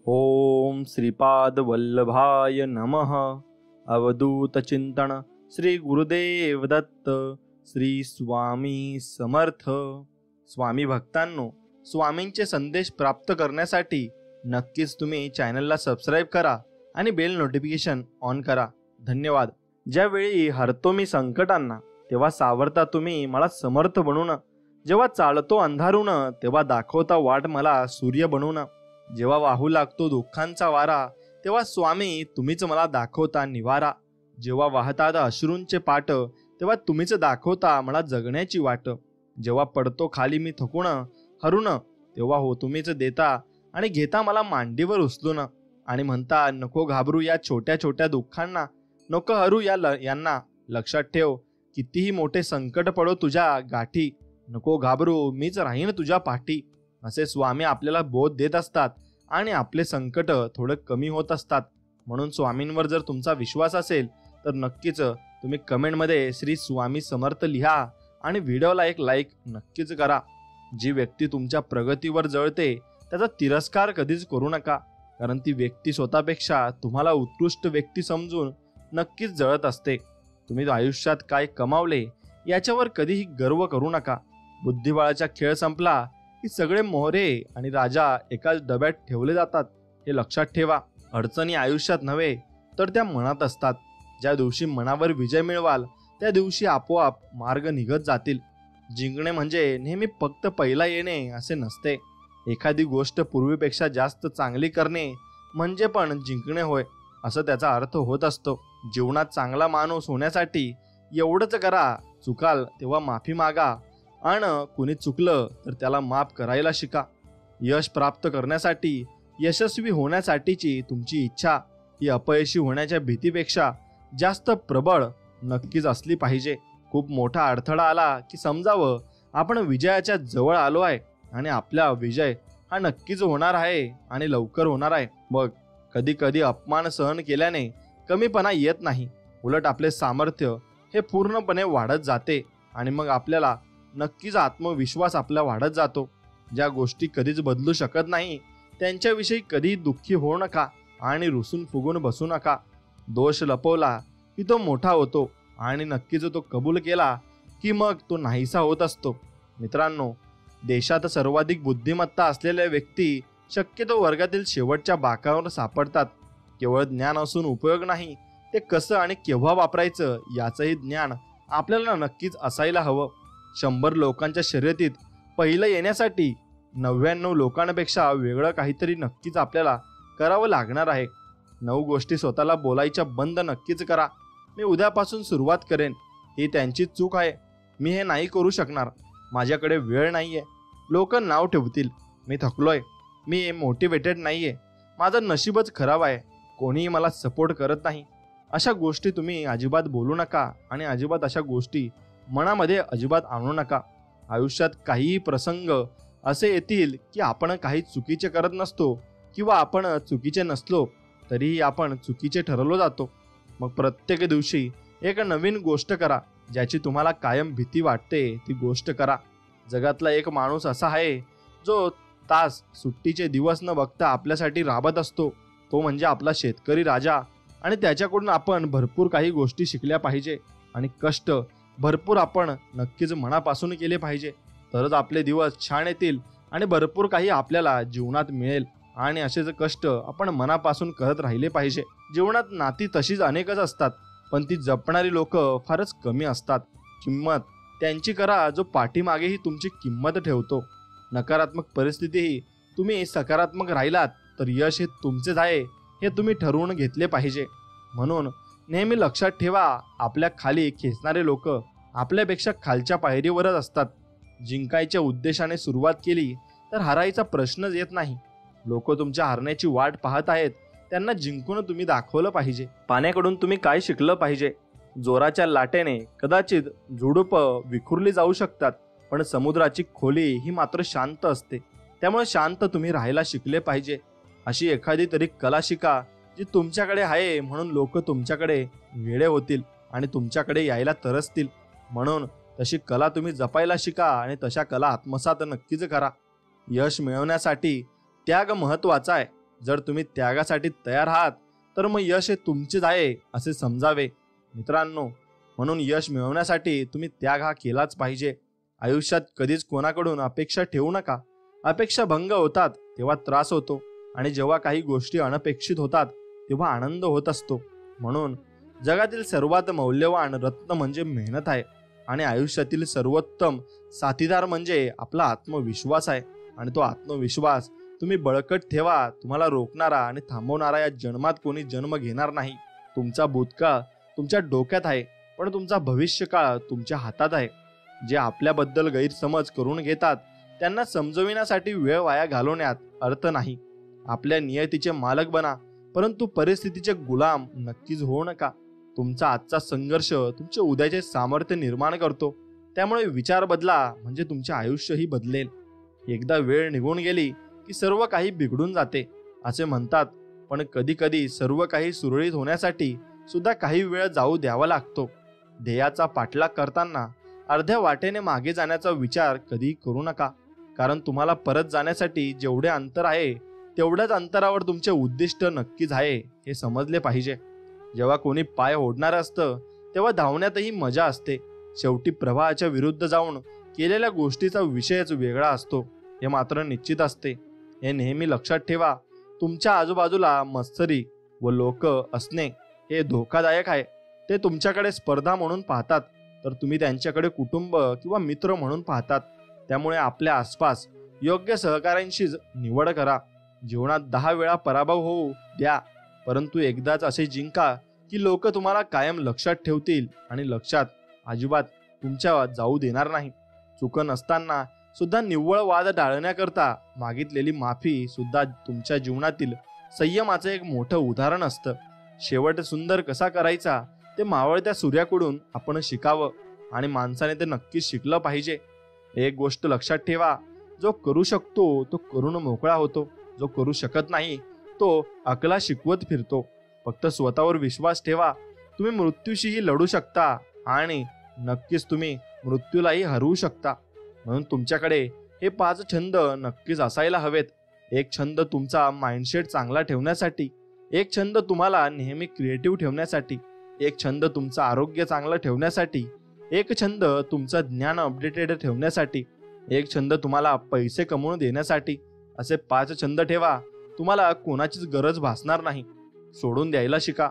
ओम श्रीपाद वल्लभाय नमः। अवधूत चिंतन श्री गुरुदेव दत्त। श्री स्वामी समर्थ। स्वामी भक्तांनो, स्वामींचे संदेश प्राप्त करण्यासाठी नक्कीच तुम्ही चॅनलला सबस्क्राईब करा आणि बेल नोटिफिकेशन ऑन करा। धन्यवाद। ज्यावेळी हरतो मी संकटांना, तेव्हा सावरता तुम्ही मला समर्थ बनून। जेव्हा चालतो अंधारून, तेव्हा दाखवता वाट मला सूर्य बनून। जेव्हा वाहू लागतो दुःखांचा वारा, तेव्हा स्वामी तुम्हीच मला दाखवता निवारा। जेव्हा वाहतात अश्रूंचे पाट, तेव्हा तुम्हीच दाखवता मला जगण्याची वाट। जेव्हा पडतो खाली मी थकून हरून, तेव्हा हो तुम्हीच देता आणि घेता मला मांडीवर उचलून। आणि म्हणता नको घाबरू या छोट्या छोट्या दुःखांना, नको हरू यांना। लक्षात ठेव कितीही मोठे संकट पडो तुझ्या गाठी, नको घाबरू मीच राहीन तुझ्या पाठी। असे स्वामी आपल्याला बोध देत असतात आणि आपले संकट थोडे कमी होत असतात। म्हणून स्वामींवर जर तुमचा विश्वास असेल तर नक्कीच तुम्ही कमेंटमध्ये श्री स्वामी समर्थ लिहा आणि व्हिडिओला एक लाईक नक्कीच करा। जी व्यक्ती तुमच्या प्रगतीवर जळते त्याचा तिरस्कार कधीच करू नका, कारण ती व्यक्ती स्वतःपेक्षा तुम्हाला उत्कृष्ट व्यक्ती समजून नक्कीच जळत असते। तुम्ही आयुष्यात काय कमावले याच्यावर कधीही गर्व करू नका। बुद्धिबळाचा खेळ संपला की सगळे मोहरे आणि राजा एकाच डब्यात ठेवले जातात, हे लक्षात ठेवा। अडचणी आयुष्यात नव्हे तर त्या मनात असतात। ज्या दिवशी मनावर विजय मिळवाल त्या दिवशी आपोआप मार्ग निघत जातील। जिंकणे म्हणजे नेहमी फक्त पहिला येणे असे नसते। एखादी गोष्ट पूर्वीपेक्षा जास्त चांगली करणे म्हणजे पण जिंकणे होय, असं त्याचा अर्थ होत असतो। जीवनात चांगला माणूस होण्यासाठी एवढंच करा, चुकाल तेव्हा माफी मागा आणि कुणी चुकलं तर त्याला माफ करायला शिका। यश प्राप्त करण्यासाठी, यशस्वी होण्यासाठीची तुमची इच्छा ही अपयशी होण्याच्या भीतीपेक्षा जास्त प्रबळ नक्कीच असली पाहिजे। खूप मोठा अडथळा आला की समजावं आपण विजयाच्या जवळ आलो आहे आणि आपला विजय हा नक्कीच होणार आहे आणि लवकर होणार आहे। मग कधी कधी अपमान सहन केल्याने कमीपणा येत नाही, उलट आपले सामर्थ्य हे पूर्णपणे वाढत जाते आणि मग आपल्याला नक्कीच आत्मविश्वास आपला वाढत जातो। ज्या गोष्टी कधीच बदलू शकत नाही त्यांच्याविषयी कधी दुःखी होऊ नका आणि रुसून फुगून बसू नका। दोष लपवला की तो मोठा होतो आणि नक्कीच तो कबूल केला की मग तो नाहीसा होत असतो। मित्रांनो, देशात सर्वाधिक बुद्धिमत्ता असलेल्या व्यक्ती शक्यतो वर्गातील शेवटच्या बाकावर सापडतात। केवळ ज्ञान असून उपयोग नाही, ते कसं आणि केव्हा वापरायचं याचंही ज्ञान आपल्याला नक्कीच असायला हवं। 100 लोकांच्या शर्यतीत पहिलं येण्यासाठी 99 लोकांपेक्षा वेगळं काहीतरी नक्कीच आपल्याला करावं लागणार आहे। 9 गोष्टी स्वतःला बोलायच्या बंद नक्कीच करा। मी उद्यापासून सुरुवात करेन, ही त्यांची चूक आहे, मी हे नाही करू शकणार, माझ्याकडे वेळ नाहीये, लोक नाव ठेवतील, मी थकलोय, मी मोटिवेटेड नाहीये, माझं नशीबच खराब आहे, कोणीही मला सपोर्ट करत नाही। अशा गोष्टी तुम्ही अजिबात बोलू नका आणि अजिबात अशा गोष्टी मनामध्ये अजिबात आणू नका। आयुष्यात काहीही प्रसंग असे येतील की आपण काही चुकीचे करत नसतो किंवा आपण चुकीचे नसलो तरीही आपण चुकीचे ठरवलो जातो। मग प्रत्येक दिवशी एक नवीन गोष्ट करा, ज्याची तुम्हाला कायम भीती वाटते ती गोष्ट करा। जगातला एक माणूस असा आहे जो तास सुट्टीचे दिवस न बघता आपल्यासाठी राबत असतो, तो म्हणजे आपला शेतकरी राजा। आणि त्याच्याकडून आपण भरपूर काही गोष्टी शिकल्या पाहिजे आणि कष्ट भरपूर आपण नक्कीच मनापासून केले पाहिजे, तरच आपले दिवस छान येतील आणि भरपूर काही आपल्याला जीवनात मिळेल। आणि असेच कष्ट आपण मनापासून करत राहिले पाहिजे। जीवनात नाती तशीच अनेकच असतात, पण ती जपणारी लोक फारच कमी असतात। किंमत त्यांची करा जो पाठीमागेही तुमची किंमत ठेवतो। नकारात्मक परिस्थितीही तुम्ही सकारात्मक राहिलात तर यश हे तुमचेच आहे हे तुम्ही ठरवून घेतले पाहिजे। म्हणून नेहमी लक्षात ठेवा, आपल्या खाली खेचणारे लोक आपल्यापेक्षा खालच्या पायरीवरच असतात। जिंकायच्या उद्देशाने सुरुवात केली तर हारायचा प्रश्नच येत नाही। लोक तुमच्या हारण्याची वाट पाहत आहेत, त्यांना जिंकून तुम्ही दाखवलं पाहिजे। पाण्याकडून तुम्ही काय शिकलं पाहिजे? जोराच्या लाटेने कदाचित झुडूप विखुरली जाऊ शकतात, पण समुद्राची खोली ही मात्र शांत असते। त्यामुळे शांत तुम्ही राहायला शिकले पाहिजे। अशी एखादी तरी कला शिका जी तुमच्याकडे आहे, म्हणून लोक तुमच्याकडे वेडे होतील आणि तुमच्याकडे यायला तरसतील। म्हणून तशी कला तुम्ही जपायला शिका आणि तशा कला आत्मसात नक्कीच करा। यश मिळवण्यासाठी त्याग महत्त्वाचा आहे। जर तुम्ही त्यागासाठी तयार आहात तर मग यश हे तुमचेच आहे असे समजावे. मित्रांनो, म्हणून यश मिळवण्यासाठी तुम्ही त्याग हा केलाच पाहिजे. आयुष्यात कधीच कोणाकडून अपेक्षा ठेवू नका. अपेक्षा भंग होतात तेव्हा त्रास होतो, आणि जेव्हा काही गोष्टी अनपेक्षित होतात तेव्हा आनंद होत असतो. म्हणून जगातील सर्वात मौल्यवान रत्न म्हणजे मेहनत आहे, आणि आयुष्यातील सर्वोत्तम साथीदार म्हणजे आपला आत्मविश्वास आहे. आणि तो आत्मविश्वास तुम्ही बळकट ठेवा. तुम्हाला रोखणारा आणि थांबवणारा या जन्मात कोणी जन्म घेणार नाही. तुमचा भूतकाळ तुमच्या डोक्यात आहे, पण तुमचा भविष्यकाळ तुमच्या हातात आहे. जे आपल्याबद्दल गैरसमज करून घेतात त्यांना समजविण्यासाठी वेळ वाया घालवण्यात अर्थ नाही. आपल्या नियतीचे मालक बना, परंतु परिस्थितीचे गुलाम नक्कीच होऊ नका. तुमचा आजचा संघर्ष तुमचे उद्याचे सामर्थ्य निर्माण करतो. त्यामुळे विचार बदला, म्हणजे तुमचे आयुष्यही बदलेल. एकदा वेळ निघून गेली की सर्व काही बिघडून जाते असे म्हणतात, पण कधी कधी सर्व काही सुरळीत होण्यासाठी सुद्धा काही वेळ जाऊ द्यावा लागतो. ध्येयाचा पाठलाग करताना अर्ध्या वाटेने मागे जाण्याचा विचार कधी करू नका, कारण तुम्हाला परत जाण्यासाठी जेवढे अंतर आहे तेवढ्याच अंतरावर तुमचे उद्दिष्ट नक्कीच आहे हे समजले पाहिजे. जेव्हा कोणी पाय ओढणार असतं तेव्हा धावण्यातही मजा असते. शेवटी प्रवाहाच्या विरुद्ध जाऊन केलेल्या गोष्टीचा विषयच वेगळा असतो हे मात्र निश्चित असते. हे नेहमी लक्षात ठेवा. तुमच्या आजूबाजूला मत्सरी व लोक असणे हे धोकादायक आहे. ते तुमच्याकडे स्पर्धा म्हणून पाहतात, तर तुम्ही त्यांच्याकडे कुटुंब किंवा मित्र म्हणून पाहतात. त्यामुळे आपल्या आसपास योग्य सहकाऱ्यांशी निवड करा. जीवनात 10 वेळा पराभव होऊ द्या, परंतु एकदाच असे जिंका की लोक तुम्हाला कायम लक्षात ठेवतील आणि लक्षात अजिबात तुमच्या जाऊ देणार नाही. चूक नसताना सुद्धा निव्वळ वाद टाळण्याकरता मागितलेली माफी सुद्धा तुमच्या जीवनातील संयमाचं एक मोठं उदाहरण असतं. शेवट सुंदर कसा करायचा ते मावळत्या सूर्याकडून आपण शिकावं, आणि माणसाने ते नक्कीच शिकलं पाहिजे. एक गोष्ट लक्षात ठेवा, जो करू शकतो तो करून मोकळा होतो. जो करू शकत नाही तो अकला शिकवत फिरतो. फक्त स्वतःवर विश्वास ठेवा. तुम्ही मृत्यूशीही लढू शकता, आणि नक्कीच तुम्ही मृत्यूलाही हरवू शकता. म्हणून तुमच्याकडे हे 5 छंद नक्कीच असायला हवेत. एक छंद तुमचा माइंडसेट चांगला ठेवण्यासाठी, एक छंद तुम्हाला नेहमी क्रिएटिव्ह ठेवण्यासाठी, एक छंद तुमचं आरोग्य चांगलं ठेवण्यासाठी, एक छंद तुमचं ज्ञान अपडेटेड ठेवण्यासाठी, एक छंद तुम्हाला पैसे कमवून देण्यासाठी. असे 5 छंद ठेवा. तुम्हाला कोणाचीच गरज भासणार नाही. सोडून द्यायला शिका.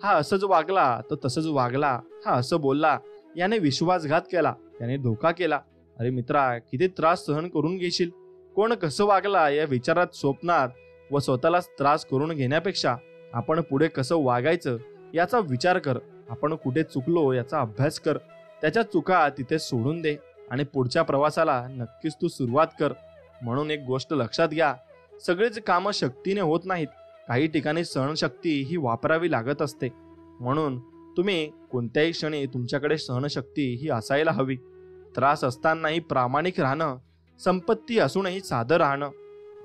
हा असंच वागला तर तसंच वागला, हा असं बोलला, याने विश्वासघात केला, याने धोका केला. अरे मित्रा, किती त्रास सहन करून घेशील. कोण कसं वागला या विचारात स्वप्नात व स्वतःलाच त्रास करून घेण्यापेक्षा आपण पुढे कसं वागायचं याचा विचार कर. आपण कुठे चुकलो याचा अभ्यास कर. त्याच्या चुका तिथे सोडून दे, आणि पुढच्या प्रवासाला नक्कीच तू सुरुवात कर. म्हणून एक गोष्ट लक्षात घ्या, सगळेच कामं शक्तीने होत नाहीत. काही ठिकाणी सहनशक्ती ही वापरावी लागत असते. म्हणून तुम्ही कोणत्याही क्षणी तुमच्याकडे सहनशक्ती ही असायला हवी. त्रास असतानाही प्रामाणिक राहणं, संपत्ती असूनही साधं राहणं,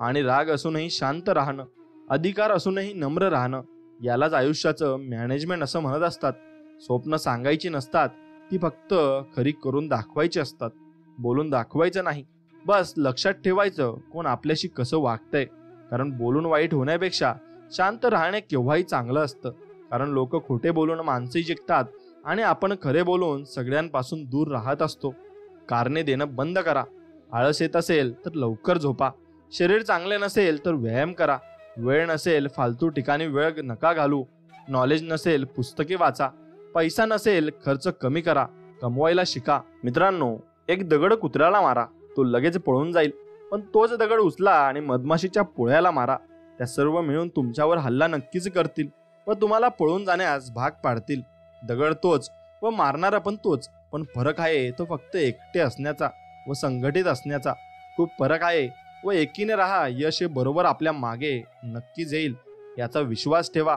आणि राग असूनही शांत राहणं, अधिकार असूनही नम्र राहणं, यालाच आयुष्याचं मॅनेजमेंट असं म्हणत असतात. स्वप्न सांगायची नसतात, ती फक्त खरी करून दाखवायची असतात. बोलून दाखवायचं नाही. बस लक्षात ठेवायचं कोण आपल्याशी कसं वागतंय. कारण बोलून वाईट होण्यापेक्षा शांत राहणे केव्हाही चांगलं असतं. कारण लोक खोटे बोलून माणसे जिंकतात, आणि आपण खरे बोलून सगळ्यांपासून दूर राहत असतो. कारणे देणं बंद करा. आळस येत असेल तर लवकर झोपा. शरीर चांगले नसेल तर व्यायाम करा. वेळ नसेल फालतू ठिकाणी वेळ नका घालू. नॉलेज नसेल पुस्तके वाचा. पैसा नसेल खर्च कमी करा. कमवायला शिका. मित्रांनो, एक दगड कुत्र्याला मारा, तो लगेच पळून जाईल. पण तोच दगड उचला आणि मधमाशीच्या पोळ्याला मारा. त्या सर्व मिळून तुमच्यावर हल्ला नक्कीच करतील व तुम्हाला पळून जाण्यास भाग पाडतील. दगड तोच व मारणारा पण तोच, पण फरक आहे तो फक्त एकटे असण्याचा व संघटित असण्याचा. खूप फरक आहे. व एकीने राहा. यश हे बरोबर आपल्या मागे नक्कीच येईल याचा विश्वास ठेवा.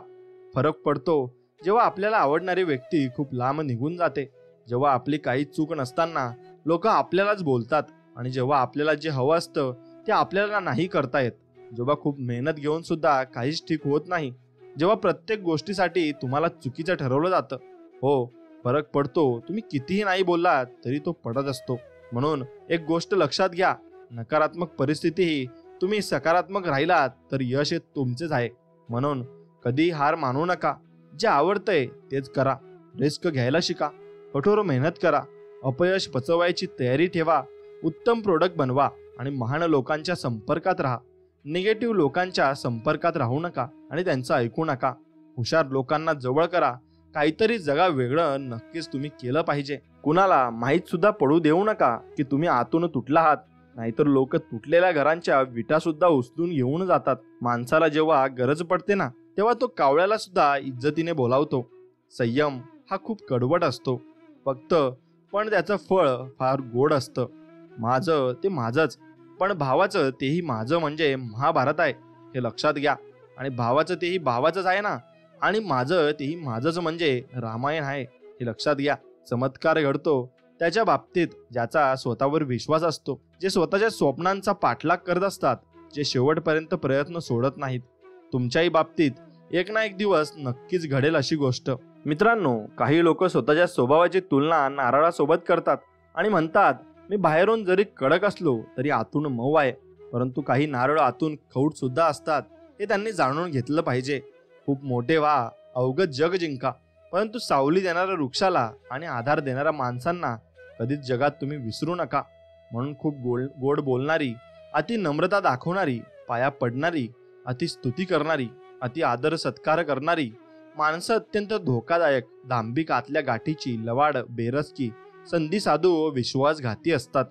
फरक पडतो जेव्हा आपल्याला आवडणारी व्यक्ती खूप लांब निघून जाते. जेव्हा आपली काही चूक नसताना लोक आपल्यालाच बोलतात, आणि जेव्हा आपल्याला जे हवं असतं ते आपल्याला नाही करता येत. जेव्हा खूप मेहनत घेऊन सुद्धा काहीच ठीक होत नाही. जेव्हा प्रत्येक गोष्टीसाठी तुम्हाला चुकीचं ठरवलं जातं. हो, फरक पडतो. तुम्ही कितीही नाही बोललात तरी तो पडत असतो. म्हणून एक गोष्ट लक्षात घ्या, नकारात्मक परिस्थितीही तुम्ही सकारात्मक राहिलात तर यश हे तुमचेच आहे. म्हणून कधी हार मानू नका. जे आवडतंय तेच करा. रिस्क घ्यायला शिका. कठोर मेहनत करा. अपयश पचवायची तयारी ठेवा. उत्तम प्रोडक्ट बनवा आणि महान लोकांच्या संपर्कात राहा. निगेटिव्ह लोकांच्या संपर्कात राहू नका आणि त्यांचं ऐकू नका. हुशार लोकांना जवळ करा. काहीतरी जगा वेगळं नक्कीच तुम्ही केलं पाहिजे. कुणाला माहीत सुद्धा पडू देऊ नका की तुम्ही आतून तुटला आहात. नाहीतर लोक तुटलेल्या घरांच्या विटा सुद्धा उचलून घेऊन जातात. माणसाला जेव्हा गरज पडते ना, तेव्हा तो कावळ्याला सुद्धा इज्जतीने बोलावतो. संयम हा खूप कडवट असतो फक्त, पण त्याचं फळ फार गोड असतं. माझं ते माझंच, पण भावाचं तेही माझं म्हणजे महाभारत आहे हे लक्षात घ्या. आणि भावाचं तेही भावाचंच आहे ना, आणि माझं तेही माझंच म्हणजे रामायण आहे हे लक्षात घ्या. चमत्कार घडतो त्याच्या बाबतीत ज्याचा स्वतःवर विश्वास असतो, जे स्वतःच्या स्वप्नांचा पाठलाग करत असतात, जे शेवटपर्यंत प्रयत्न सोडत नाहीत. तुमच्याही बाबतीत एक ना एक दिवस नक्कीच घडेल अशी गोष्ट. मित्रांनो, काही लोक स्वतःच्या स्वभावाची तुलना नारळासोबत करतात आणि म्हणतात, मी बाहेरून जरी कडक असलो तरी आतून मऊ आहे. परंतु काही नारळ आतून खौट सुद्धा असतात हे त्यांनी जाणून घेतलं पाहिजे. खूप मोठे व्हा, अवघड जग जिंका, परंतु सावली देणाऱ्या वृक्षाला आणि आधार देणाऱ्या माणसांना कधीच जगात तुम्ही विसरू नका. म्हणून खूप गोड बोलणारी, अति नम्रता दाखवणारी, पाया पडणारी, अति स्तुती करणारी, अति आदर सत्कार करणारी माणसं अत्यंत धोकादायक, दांभिक, आतल्या गाठीची, लवाड, बेरसकी, संधी साधू, विश्वासघाती असतात.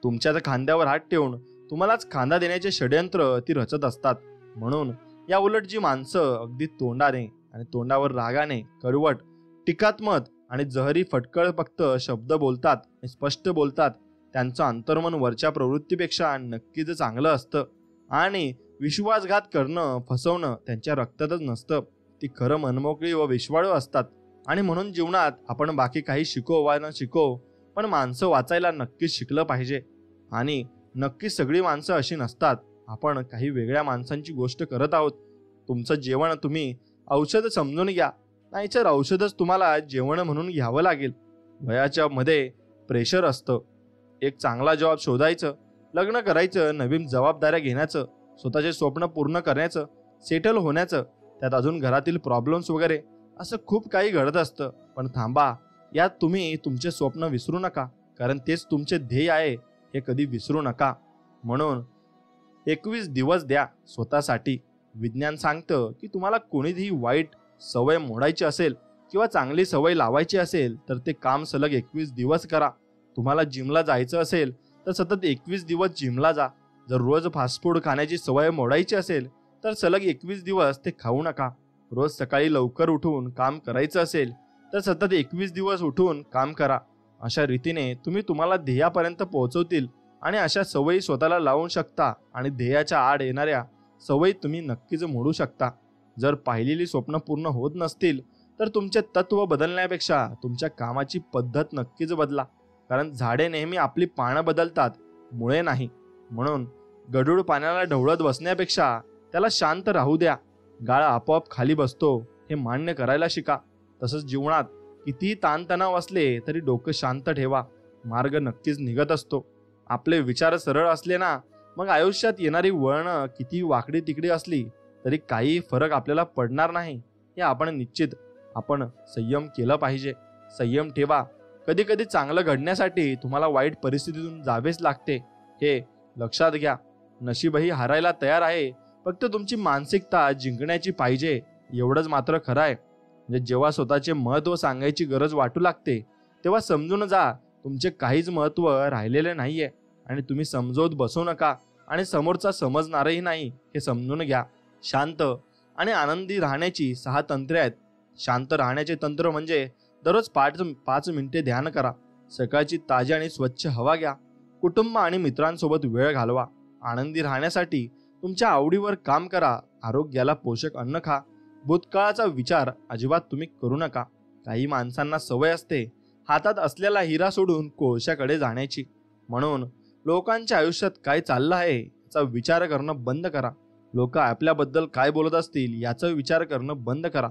तुमच्याच खांद्यावर हात ठेवून तुम्हालाच खांदा देण्याचे षड्यंत्र ती रचत असतात. म्हणून या उलट जी माणसं अगदी तोंडाने आणि तोंडावर रागाने, कडवट, टीकात्मक आणि जहरी फटकळ फक्त शब्द बोलतात, स्पष्ट बोलतात, त्यांचं अंतर्मन वरच्या प्रवृत्तीपेक्षा नक्कीच चांगलं असतं. आणि विश्वासघात करणं, फसवणं त्यांच्या रक्तातच नसतं. ती खरं मनमोकळी व विश्वाळू असतात. आणि म्हणून जीवनात आपण बाकी काही शिको वा न शिको, पण माणसं वाचायला नक्कीच शिकलं पाहिजे. आणि नक्कीच सगळी माणसं अशी नसतात. आपण काही वेगळ्या माणसांची गोष्ट करत आहोत. तुमचं जेवण तुम्ही औषध समजून घ्या, नाहीतर औषधच तुम्हाला जेवण म्हणून घ्यावं लागेल. वयाच्या मध्ये प्रेशर असतं. एक चांगला जॉब शोधायचं, लग्न करायचं, नवीन जबाबदाऱ्या घेण्याचं, स्वतःचे स्वप्न पूर्ण करण्याचं, सेटल होण्याचं, त्यात अजून घरातील प्रॉब्लेम्स वगैरे असं खूप काही घडत असतं. पण थांबा, यात तुम्ही तुमचे स्वप्न विसरू नका, कारण तेच तुमचे ध्येय आहे हे कधी विसरू नका. म्हणून 21 दिवस द्या स्वतःसाठी. विज्ञान सांगतं की तुम्हाला कोणीही वाईट सवय मोडायची असेल किंवा चांगली सवय लावायची असेल तर ते काम सलग 21 दिवस करा. तुम्हाला जिमला जायचं असेल तर सतत 21 दिवस जिमला जा. जर रोज फास्ट फूड खाण्याची सवय मोडायची असेल तर सलग 21 दिवस ते खाऊ नका. रोज सकाळी लवकर उठून काम करायचं असेल तर सतत 21 दिवस उठून काम करा. अशा रीतीने तुम्ही तुम्हाला ध्येयापर्यंत पोहोचवतील आणि अशा सवयी स्वतःला लावू शकता आणि ध्येयाच्या आड येणाऱ्या सवयी तुम्ही नक्कीच मोडू शकता. जर पाहिलेली स्वप्न पूर्ण होत नसतील तर तुमचे तत्व बदलण्यापेक्षा तुमच्या कामाची पद्धत नक्कीच बदला. कारण झाडे नेहमी आपली पानं बदलतात, मुळे नाही. म्हणून गढूळ पाण्याला ढवळत बसण्यापेक्षा त्याला शांत राहू द्या. गाळ आपोआप खाली बसतो हे मान्य करायला शिका. तसंच जीवनात कितीही ताणतणाव असले तरी डोकं शांत ठेवा. मार्ग नक्कीच निघत असतो. आपले विचार सरळ असले ना, मग आयुष्यात येणारी वळणं किती वाकडी तिकडी असली तरी काही फरक आपल्याला पडणार नाही हे आपण संयम केला पाहिजे. संयम ठेवा. कधी कधी चांगलं घडण्यासाठी तुम्हाला वाईट परिस्थितीतून जावेच लागते हे लक्षात घ्या. नशीबही हारायला तयार आहे, फक्त तुमची मानसिकता जिंकण्याची पाहिजे एवढंच मात्र खरं आहे. म्हणजे जेव्हा स्वतःचे महत्त्व सांगायची गरज वाटू लागते तेव्हा समजून जा तुमचे काहीच महत्त्व राहिलेले नाहीये. आणि तुम्ही समजवत बसू नका आणि समोरचा समजणारही नाही हे समजून घ्या. शांत आणि आनंदी राहण्याची 6 तंत्रे आहेत. शांत राहण्याचे तंत्र म्हणजे दररोज 5 मिनिटे ध्यान करा. सकाळची ताजी आणि स्वच्छ हवा घ्या. कुटुंब आणि मित्रांसोबत वेळ घालवा. आनंदी राहण्यासाठी तुमच्या आवडीवर काम करा. आरोग्याला पोषक अन्न खा. भूतकाळाचा विचार अजिबात तुम्ही करू नका. काही माणसांना सवय असते हातात असलेला हिरा सोडून कोळशाकडे जाण्याची. म्हणून लोकांच्या आयुष्यात काय चाललं आहे याचा विचार करणं बंद करा. लोक आपल्याबद्दल काय बोलत असतील याचा विचार करणं बंद करा.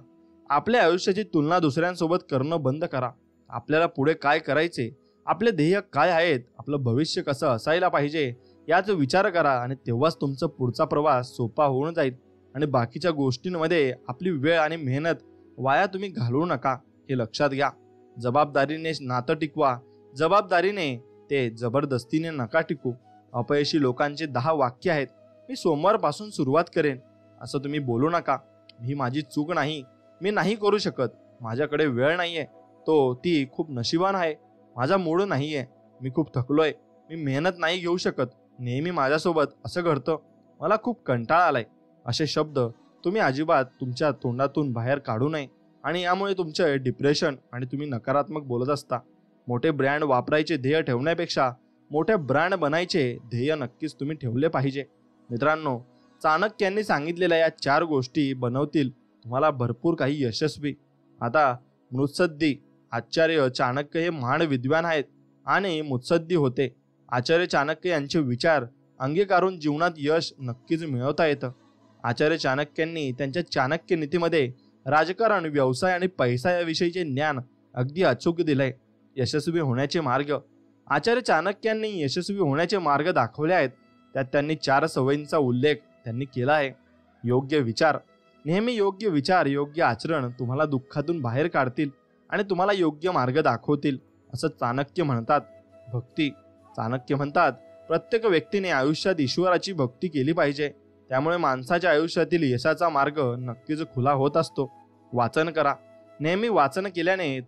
आपल्या आयुष्याची तुलना दुसऱ्यांसोबत करणं बंद करा. आपल्याला पुढे काय करायचे, आपले ध्येय काय आहेत, आपलं भविष्य कसं असायला पाहिजे याचा विचार करा आणि तेव्हाच तुमचा पुढचा प्रवास सोपा होऊन जाईल. आणि बाकीच्या गोष्टींमध्ये आपली वेळ आणि मेहनत वाया तुम्ही घालवू नका, हे लक्षात घ्या. जबाबदारीने नातं टिकवा, जबाबदारीने, ते जबरदस्तीने नका टिकू. अपयशी लोकांचे 10 वाक्य आहेत. मी सोमवारपासून सुरुवात करेन असं तुम्ही बोलू नका. ही माझी चूक नाही, मी नाही करू शकत, माझ्याकडे वेळ नाहीये, ती खूप नशिबान आहे, माझा मूड नाहीये, मी खूप थकलोय, मी मेहनत नाही घेऊ शकत, नेहमी माझ्यासोबत असं घडतं, मला खूप कंटाळा आलाय. असे शब्द तुम्ही अजिबात तुमच्या तोंडातून बाहेर काढू नये. आणि यामुळे तुमचे डिप्रेशन आणि तुम्ही नकारात्मक बोलत असता. मोठे ब्रँड वापरायचे ध्येय ठेवण्यापेक्षा मोठे ब्रँड बनायचे ध्येय नक्कीच तुम्ही ठेवले पाहिजे. मित्रांनो, चाणक्यांनी सांगितलेल्या या 4 गोष्टी बनवतील तुम्हाला भरपूर काही यशस्वी. आता मुत्सद्दी आचार्य चाणक्य हे महान विद्वान आहेत आणि मुत्सद्दी होते. आचार्य चाणक्य यांचे विचार अंगीकारून जीवनात यश नक्कीच मिळवता येतं. आचार्य चाणक्यांनी त्यांच्या चाणक्य नीतीमध्ये राजकारण, व्यवसाय आणि पैसा याविषयीचे ज्ञान अगदी अचूक दिलंय. यशस्वी होण्याचे मार्ग, आचार्य चाणक्यांनी यशस्वी होण्याचे मार्ग दाखवले आहेत. त्यात त्यांनी 4 सवयींचा उल्लेख त्यांनी केला आहे. योग्य विचार, नेहमी योग्य विचार, योग्य आचरण तुम्हाला दुःखातून बाहेर काढतील आणि तुम्हाला योग्य मार्ग दाखवतील असं चाणक्य म्हणतात. भक्ती, चाणक्य म्हणतात प्रत्येक व्यक्तीने आयुष्यात ईश्वराची भक्ती केली पाहिजे, त्यामुळे माणसाच्या आयुष्यातील यशाचा मार्ग नक्कीच खुला होत असतो. वाचन करा, नेहमी वाचन केल्याने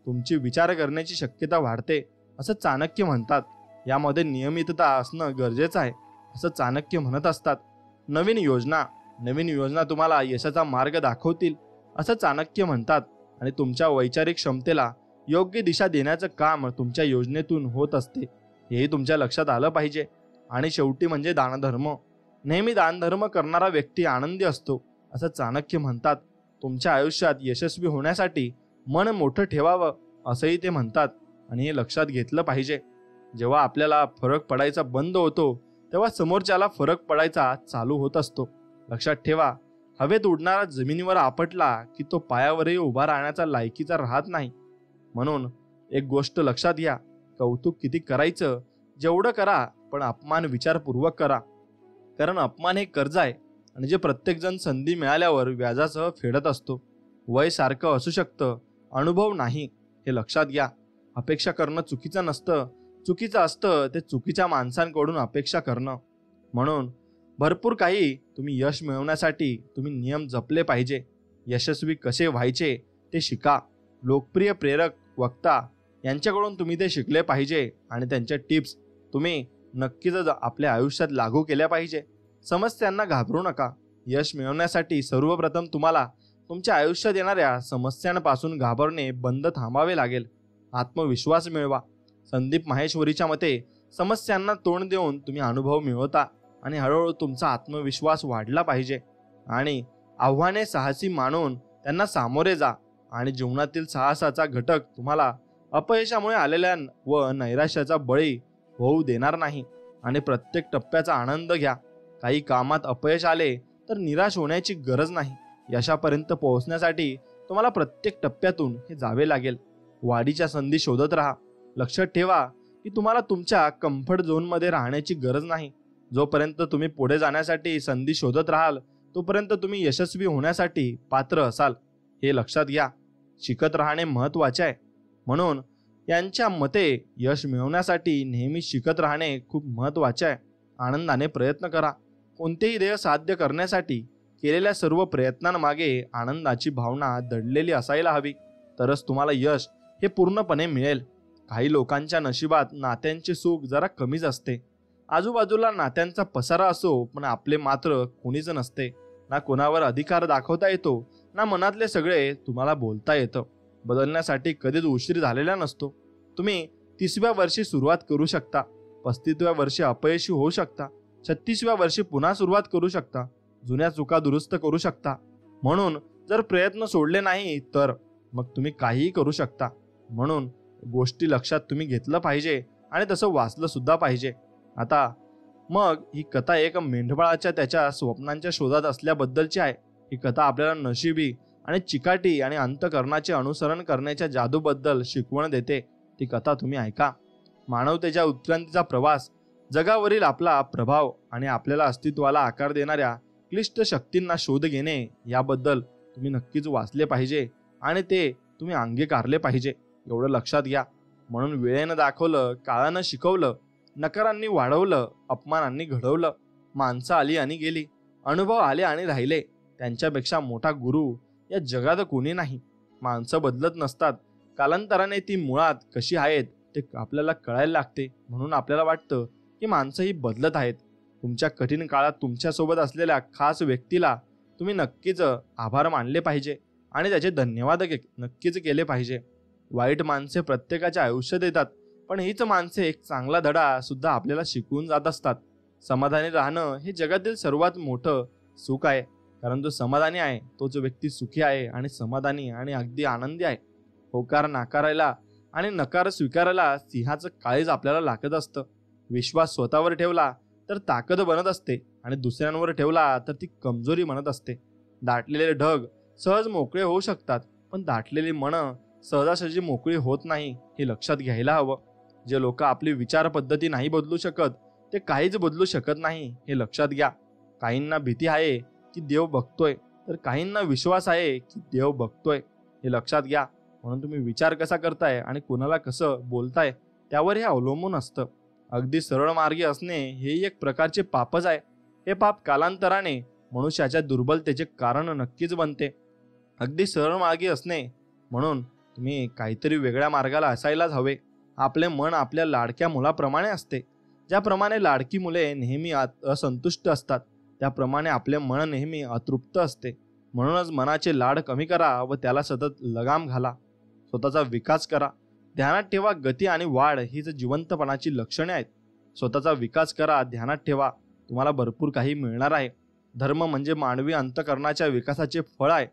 तुमची विचार करण्याची शक्यता वाढते असं चाणक्य म्हणतात. यामध्ये नियमितता असणं गरजेचं आहे असं चाणक्य म्हणत असतात. नवीन योजना तुम्हाला यशाचा मार्ग दाखवतील असं चाणक्य म्हणतात. आणि तुमच्या वैचारिक क्षमतेला योग्य दिशा देण्याचं काम तुमच्या योजनेतून होत असते, हेही तुमच्या लक्षात आलं पाहिजे. आणि शेवटी म्हणजे दानधर्म, नेहमी दानधर्म करणारा व्यक्ती आनंदी असतो असं चाणक्य म्हणतात. तुमच्या आयुष्यात यशस्वी होण्यासाठी मन मोठं ठेवावं असंही ते म्हणतात. आणि हे लक्षात घेतलं पाहिजे, जेव्हा आपल्याला फरक पडायचा बंद होतो तेव्हा समोरच्याला फरक पडायचा चालू होत असतो. लक्षात ठेवा, हवेत उडणारा जमिनीवर आपटला की तो पायावरही उभा राहण्याचा लायकीचा राहत नाही. म्हणून एक गोष्ट लक्षात घ्या, कौतुक किती करायचं जेवढं करा, पण अपमान विचारपूर्वक करा. कारण अपमान हे कर्ज आहे आणि जे प्रत्येकजण संधी मिळाल्यावर व्याजासह फेडत असतो. वय सारखं असू शकतं, अनुभव नाही, हे लक्षात घ्या. अपेक्षा करणं चुकीचं नसतं, चुकीचं असतं ते चुकीच्या माणसांकडून अपेक्षा करणं. म्हणून भरपूर काही तुम्ही यश मिळवण्यासाठी तुम्ही नियम जपले पाहिजे. यशस्वी कसे व्हायचे ते शिका. लोकप्रिय प्रेरक वक्ता यांच्याकडून तुम्ही ते शिकले पाहिजे आणि त्यांच्या टिप्स तुम्ही नक्कीच आपल्या आयुष्यात लागू केल्या पाहिजे. समस्यांना घाबरू नका. यश मिळवण्यासाठी सर्वप्रथम तुम्हाला तुमच्या आयुष्यात येणाऱ्या समस्यांपासून घाबरणे बंद थांबावे लागेल. आत्मविश्वास मिळवा. संदीप माहेश्वरीच्या मते समस्यांना तोंड देऊन तुम्ही अनुभव मिळवता आणि हळूहळू तुमचा आत्मविश्वास वाढला पाहिजे. आणि आव्हाने साहसी मानून त्यांना सामोरे जा. आणि जीवनातील साहसाचा घटक तुम्हाला अपयशामुळे आलेल्या व नैराश्याचा बळी होऊ देणार नाही. आणि प्रत्येक टप्प्याचा आनंद घ्या. काही कामात अपयश आले तर निराश होण्याची गरज नाही. यशापर्यंत पोहोचण्यासाठी तुम्हाला प्रत्येक टप्प्यातून हे जावे लागेल. वाढीच्या संधी शोधत राहा. लक्षात ठेवा की तुम्हाला तुमच्या कम्फर्ट झोनमध्ये राहण्याची गरज नाही. जोपर्यंत तुम्ही पुढे जाण्यासाठी संधी शोधत राहाल तोपर्यंत तुम्ही यशस्वी होण्यासाठी पात्र असाल, हे लक्षात घ्या. शिकत राहणे महत्त्वाचे आहे. म्हणून यांच्या मते यश मिळवण्यासाठी नेहमी शिकत राहणे खूप महत्त्वाचे आहे. आनंदाने प्रयत्न करा. कोणतेही ध्येय साध्य करण्यासाठी केलेल्या सर्व प्रयत्नांमागे आनंदाची भावना दडलेली असायला हवी, तरच तुम्हाला यश हे पूर्णपणे मिळेल. काही लोकांच्या नशिबात नात्यांचे सुख जरा कमीच असते. आजूबाजूला नात्यांचा पसारा असो, पण आपले मात्र कोणीच नसते. ना कोणावर अधिकार दाखवता येतो, ना मनातले सगळे तुम्हाला बोलता येतं. बदलण्यासाठी कधीच उशीर झालेला नसतो. तुम्ही 30व्या वर्षी सुरुवात करू शकता, 35व्या वर्षी अपयशी होऊ शकता, 36व्या वर्षी पुन्हा सुरुवात करू शकता, जुन्या चुका दुरुस्त करू शकता. म्हणून जर प्रयत्न सोडले नाही तर मग तुम्ही काहीही करू शकता. म्हणून गोष्टी लक्षात तुम्ही घेतलं पाहिजे आणि तसं वाचलं सुद्धा पाहिजे. आता मग ही कथा एक मेंढपाळाच्या त्याच्या स्वप्नांच्या शोधात असल्याबद्दलची आहे. ही कथा आपल्याला नशिबी आणि चिकाटी आणि अंतःकरणाचे अनुसरण करण्याच्या जादूबद्दल शिकवण देते. ती कथा तुम्ही ऐका. मानवतेच्या उत्क्रांतीचा प्रवास जगावरील आपला प्रभाव आणि आपल्याला अस्तित्वाला आकार देणाऱ्या क्लिष्ट शक्तींना शोध घेणे याबद्दल तुम्ही नक्कीच वाचले पाहिजे आणि ते तुम्ही अंगीकारले पाहिजे, एवढं लक्षात घ्या. म्हणून वेळेनं दाखवलं, काळानं शिकवलं, नकारांनी वाढवलं, अपमानांनी घडवलं. माणसं आली आणि गेली, अनुभव आले आणि राहिले. त्यांच्यापेक्षा मोठा गुरु या जगात कोणी नाही. माणसं बदलत नसतात, कालांतराने ती मुळात कशी आहेत ते आपल्याला कळायला लागते. म्हणून आपल्याला वाटतं की माणसं ही बदलत आहेत. तुमच्या कठीण काळात तुमच्यासोबत असलेल्या खास व्यक्तीला तुम्ही नक्कीच आभार मानले पाहिजे आणि त्याचे धन्यवाद नक्कीच केले पाहिजे. वाईट माणसे प्रत्येकाच्या आयुष्यात येतात, पण हीच माणसे एक चांगला धडा सुद्धा आपल्याला शिकवून जात असतात. समाधानी राहणं हे जगातील सर्वात मोठं सुख आहे, कारण जो समाधानी आहे तोच व्यक्ती सुखी आहे आणि समाधानी आणि अगदी आनंदी आहे. होकार नाकारायला आणि नकार स्वीकारायला सिंहाचं काळीज आपल्याला लागत असतं. विश्वास स्वतःवर ठेवला तर ताकद बनत असते आणि दुसऱ्यांवर ठेवला तर ती कमजोरी बनत असते. दाटलेले ढग सहज मोकळे होऊ शकतात, पण दाटलेली मनं सहजासहजी मोकळी होत नाही, हे लक्षात घ्यायला हवं. जे लोक आपली विचार पद्धती नाही बदलू शकत ते काहीच बदलू शकत नाही, हे लक्षात घ्या. काहींना भीती आहे की देव बघतोय, तर काहींना विश्वास आहे की देव बघतोय, हे लक्षात घ्या. म्हणून तुम्ही विचार कसा करताय आणि कोणाला कसं बोलताय त्यावर हे अवलंबून असतं. अगदी सरळ मार्गी असणे हे एक प्रकारचे पापच आहे. हे पाप कालांतराने मनुष्याच्या दुर्बलतेचे कारण नक्कीच बनते. अगदी सरळ मार्गी असणे म्हणून तुम्ही काहीतरी वेगळ्या मार्गाला असायलाच हवे. आपले मन आपल्या लाडक्या मुलाप्रमाणे असते. ज्याप्रमाणे लाडकी मुले नेहमी असंतुष्ट असतात, त्याप्रमाणे आपले मन नेहमी अतृप्त असते. म्हणूनच मनाचे लाड कमी करा व त्याला सतत लगाम घाला. स्वतःचा विकास करा. ध्यानात ठेवा, गती आणि वाढ हीच जिवंतपणाची लक्षणे आहेत. स्वतःचा विकास करा, ध्यानात ठेवा, तुम्हाला भरपूर काही मिळणार आहे. धर्म म्हणजे मानवी अंतःकरणाच्या विकासाचे फळ आहे.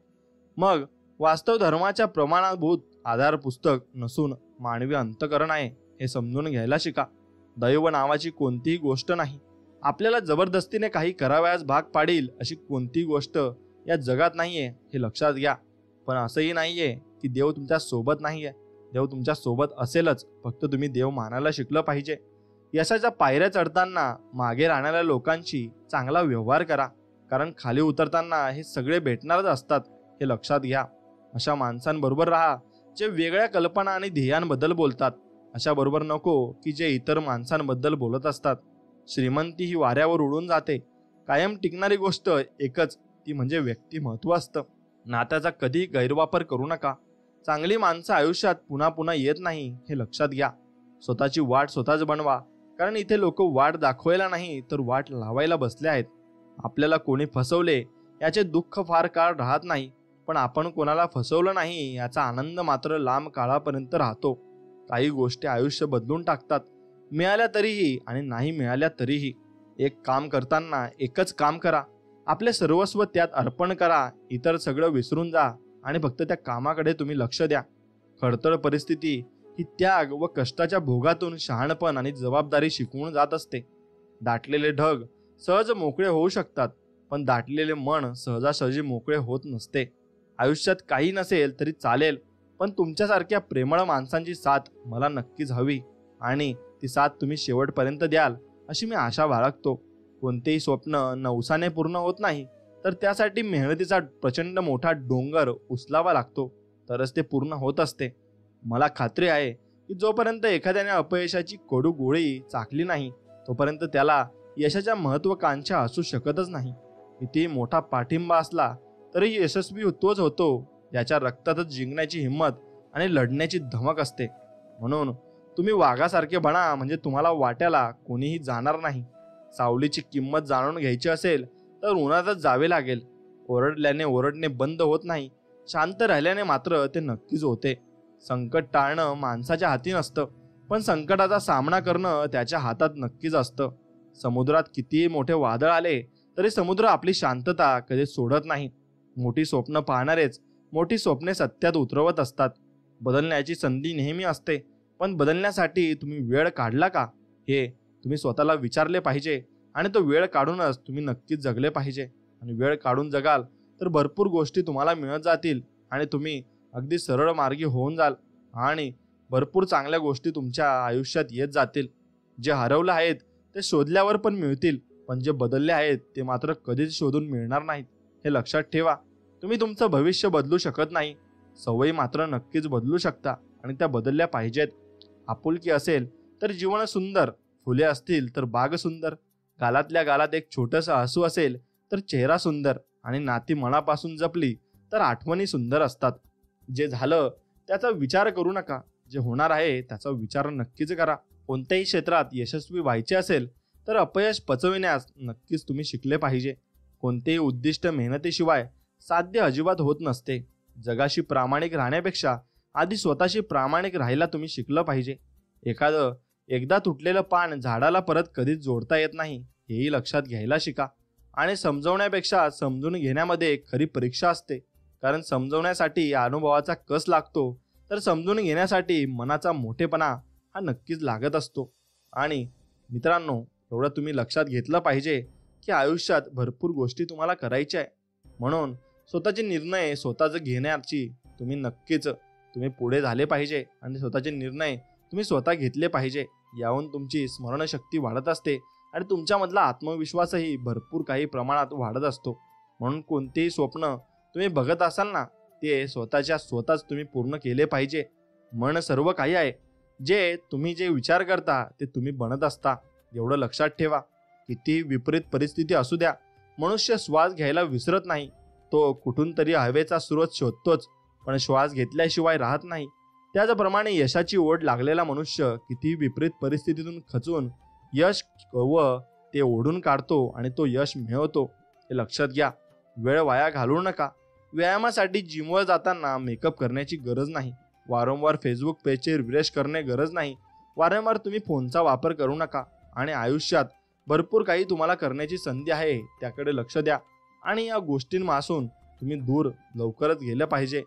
मग वास्तव धर्माच्या प्रमाणभूत आधार पुस्तक नसून मानवी अंतःकरण आहे, हे समजून घ्यायला शिका. दैव नावाची कोणतीही गोष्ट नाही. आपल्याला जबरदस्तीने काही करावयास भाग पाडील अशी कोणतीही गोष्ट या जगात नाहीये, हे लक्षात घ्या. पण असंही नाहीये की देव तुमच्या सोबत नाहीये. देव तुमच्या सोबत असेलच, फक्त तुम्ही देव मानायला शिकलं पाहिजे. यशाच्या पायऱ्या चढताना मागे राहणाऱ्या लोकांशी चांगला व्यवहार करा, कारण खाली उतरताना हे सगळे भेटणारच असतात, हे लक्षात घ्या. अशा माणसांबरोबर राहा जे वेगळ्या कल्पना आणि ध्येयांबद्दल बोलतात. अशा बरोबर नको की जे इतर माणसांबद्दल बोलत असतात. श्रीमंती ही वाऱ्यावर उडून जाते. कायम टिकणारी गोष्ट एकच, ती म्हणजे व्यक्तिमत्व असतं. नात्याचा कधी गैरवापर करू नका. चांगली माणसं आयुष्यात पुन्हा पुन्हा येत नाही, हे लक्षात घ्या. स्वतःची वाट स्वतःच बनवा, कारण इथे लोक वाट दाखवायला नाही तर वाट लावायला बसले आहेत. आपल्याला कोणी फसवले याचे दुःख फार काळ राहत नाही, पण आपण कोणाला फसवलं नाही याचा आनंद मात्र लांब काळापर्यंत राहतो. काही गोष्टी आयुष्य बदलून टाकतात, मिळाल्या तरीही आणि नाही मिळाल्या तरीही. एक काम करताना एकच काम करा, आपले सर्वस्व त्यात अर्पण करा. इतर सगळं विसरून जा आणि फक्त त्या कामाकडे तुम्ही लक्ष द्या. खडतर परिस्थिती ही त्याग व कष्टाच्या भोगातून शहाणपण आणि जबाबदारी शिकवून जात असते. दाटलेले ढग सहज मोकळे होऊ शकतात, पण दाटलेले मन सहजासहजी मोकळे होत नसते. आयुष्यात काही नसेल तरी चालेल, पण तुमच्यासारख्या प्रेमळ माणसांची साथ मला नक्कीच हवी आणि ती साथ तुम्ही शेवटपर्यंत द्याल अशी मी आशा बाळगतो. कोणतेही स्वप्न नवसाने पूर्ण होत नाही, तर त्यासाठी मेहनतीचा प्रचंड मोठा डोंगर उचलावा लागतो, तरच ते पूर्ण होत असते. मला खात्री आहे की जोपर्यंत एखाद्याने अपयशाची कडू गोळी चाखली नाही तोपर्यंत त्याला यशाच्या महत्त्वाकांक्षा असू शकतच नाही. कितीही मोठा पाठिंबा असला तरी यशस्वी तोच होतो ज्याच्या रक्तातच जिंकण्याची हिंमत आणि लढण्याची धमक असते. म्हणून तुम्ही वाघासारखे बना, म्हणजे तुम्हाला वाट्याला कोणीही जाणार नाही. सावलीची किंमत जाणून घ्यायची असेल तर उन्हातच जावे लागेल. ओरडल्याने ओरडणे बंद होत नाही, शांत राहिल्याने मात्र ते नक्कीच होते. संकट टाळणं माणसाच्या हाती नसतं, पण संकटाचा सामना करणं त्याच्या हातात नक्कीच असतं. समुद्रात कितीही मोठे वादळ आले तरी समुद्र आपली शांतता कधी सोडत नाही. मोठी स्वप्न पाहणारेच मोठी स्वप्ने सत्यात उतरवत असतात. बदलण्याची संधी नेहमी असते, पण बदलण्यासाठी तुम्ही वेळ काढला का हे तुम्ही स्वतःला विचारले पाहिजे आणि तो वेळ काढूनच तुम्ही नक्कीच जगले पाहिजे. आणि वेळ काढून जगाल तर भरपूर गोष्टी तुम्हाला मिळत जातील आणि तुम्ही अगदी सरळ मार्गी होऊन जाल आणि भरपूर चांगल्या गोष्टी तुमच्या आयुष्यात येत जातील. जे हरवलं आहेत ते शोधल्यावर पण मिळतील, पण जे बदलले आहेत ते मात्र कधीच शोधून मिळणार नाहीत. हे लक्षात ठेवा. तुम्ही तुमचं भविष्य बदलू शकत नाही, सवयी मात्र नक्कीच बदलू शकता आणि त्या बदलल्या पाहिजेत. आपुलकी असेल तर जीवन सुंदर, फुले असतील तर बाग सुंदर, गालातल्या गालात एक छोटंसं हसू असेल तर चेहरा सुंदर, आणि नाती मनापासून जपली तर आठवणी सुंदर असतात. जे झालं त्याचा विचार करू नका, जे होणार आहे त्याचा विचार नक्कीच करा. कोणत्याही क्षेत्रात यशस्वी व्हायचे असेल तर अपयश पचविण्यास नक्कीच तुम्ही शिकले पाहिजे. कोणतेही उद्दिष्ट मेहनतीशिवाय साध्य अजिबात होत नसते. जगाशी प्रामाणिक राहण्यापेक्षा आधी स्वतःशी प्रामाणिक राहायला तुम्ही शिकलं पाहिजे. एकदा तुटलेलं पान झाडाला परत कधीच जोडता येत नाही, हेही लक्षात घ्यायला शिका. आणि समजवण्यापेक्षा समजून घेण्यामध्ये खरी परीक्षा असते. कारण समजवण्यासाठी अनुभवाचा कस लागतो, तर समजून घेण्यासाठी मनाचा मोठेपणा हा नक्कीच लागत असतो. आणि मित्रांनो, एवढं तुम्ही लक्षात घेतलं पाहिजे की आयुष्यात भरपूर गोष्टी तुम्हाला करायच्या आहे. म्हणून स्वतःचे निर्णय स्वतःच घेण्याची तुम्ही पुढे झाले पाहिजे आणि स्वतःचे निर्णय तुम्ही स्वतः घेतले पाहिजे. याहून तुमची स्मरणशक्ती वाढत असते आणि तुमच्यामधला आत्मविश्वासही भरपूर काही प्रमाणात वाढत असतो. म्हणून कोणतेही स्वप्न तुम्ही बघत असाल ना, ते स्वतःच तुम्ही पूर्ण केले पाहिजे. मन सर्व काही आहे. जे विचार करता ते तुम्ही बनत असता, एवढं लक्षात ठेवा. किती विपरीत परिस्थिती असू द्या, मनुष्य श्वास घ्यायला विसरत नाही. तो कुठून तरी हवेचा स्रोत शोधतोच, पण श्वास घेतल्याशिवाय राहत नाही. त्याचप्रमाणे यशाची ओढ लागलेला मनुष्य किती विपरीत परिस्थितीतून खचून यश ते ओढून काढतो आणि तो यश मिळवतो. हे लक्षात घ्या. वेळ वाया घालवू नका. व्यायामासाठी जिमवर जाताना मेकअप करण्याची गरज नाही. वारंवार फेसबुक पेजचे रिफ्रेश करणे गरज नाही. वारंवार तुम्ही फोनचा वापर करू नका. आणि आयुष्यात भरपूर काही तुम्हाला करण्याची संधी आहे, त्याकडे लक्ष द्या. आणि या गोष्टींपासून तुम्ही दूर लवकरच गेलं पाहिजे.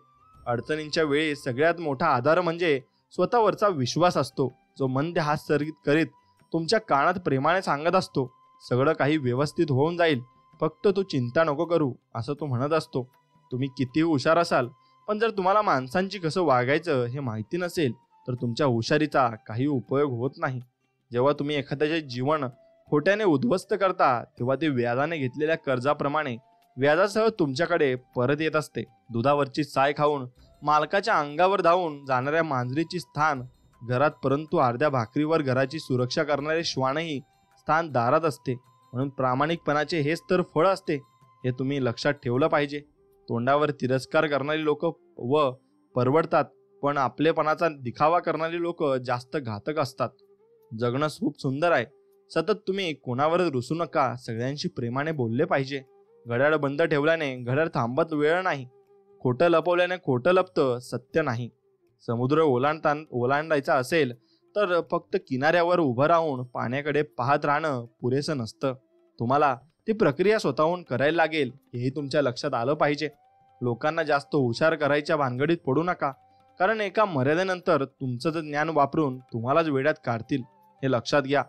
अडचणींच्या वेळी सगळ्यात मोठा आधार म्हणजे स्वतःवरचा विश्वास असतो, जो मंद हात सरकीत करीत तुमच्या कानात प्रेमाने सांगत असतो, सगळं काही व्यवस्थित होऊन जाईल, फक्त तू चिंता नको करू, असं तो म्हणत असतो. तुम्ही कितीही हुशार असाल, पण जर तुम्हाला माणसांची कसं वागायचं हे माहिती नसेल तर तुमच्या हुशारीचा काही उपयोग होत नाही. जेव्हा तुम्ही एखाद्याचे जीवन खोट्याने उद्ध्वस्त करता, तेव्हा ते व्याजाने घेतलेल्या कर्जाप्रमाणे व्याजासह तुमच्याकडे परत येत असते. दुधावरची साय खाऊन मालकाच्या अंगावर धावून जाणाऱ्या मांजरीची स्थान घरात, परंतु अर्ध्या भाकरीवर घराची सुरक्षा करणारे श्वानही स्थान दारात असते. म्हणून प्रामाणिकपणाचे हेच तर फळ असते, हे तुम्ही लक्षात ठेवलं पाहिजे. तोंडावर तिरस्कार करणारी लोक परवडतात, पण आपलेपणाचा दिखावा करणारी लोक जास्त घातक असतात. जगणं खूप सुंदर आहे. सतत तुम्ही कोणावर रुसू नका. सगळ्यांशी प्रेमाने बोलले पाहिजे. घड्याळ बंद ठेवल्याने घड्याळ थांबत वेळ नाही. खोटं लपवल्याने खोटं लपतं, सत्य नाही. समुद्र ओलांडायचा असेल तर फक्त किनाऱ्यावर उभं राहून पाण्याकडे पाहत राहणं पुरेसं नसतं. तुम्हाला ती प्रक्रिया स्वतःहून करायला लागेल, हेही तुमच्या लक्षात आलं पाहिजे. लोकांना जास्त हुशार करायच्या भानगडीत पडू नका, कारण एका मर्यादेनंतर तुमचं ज्ञान वापरून तुम्हालाच वेड्यात काढतील, हे लक्षात घ्या.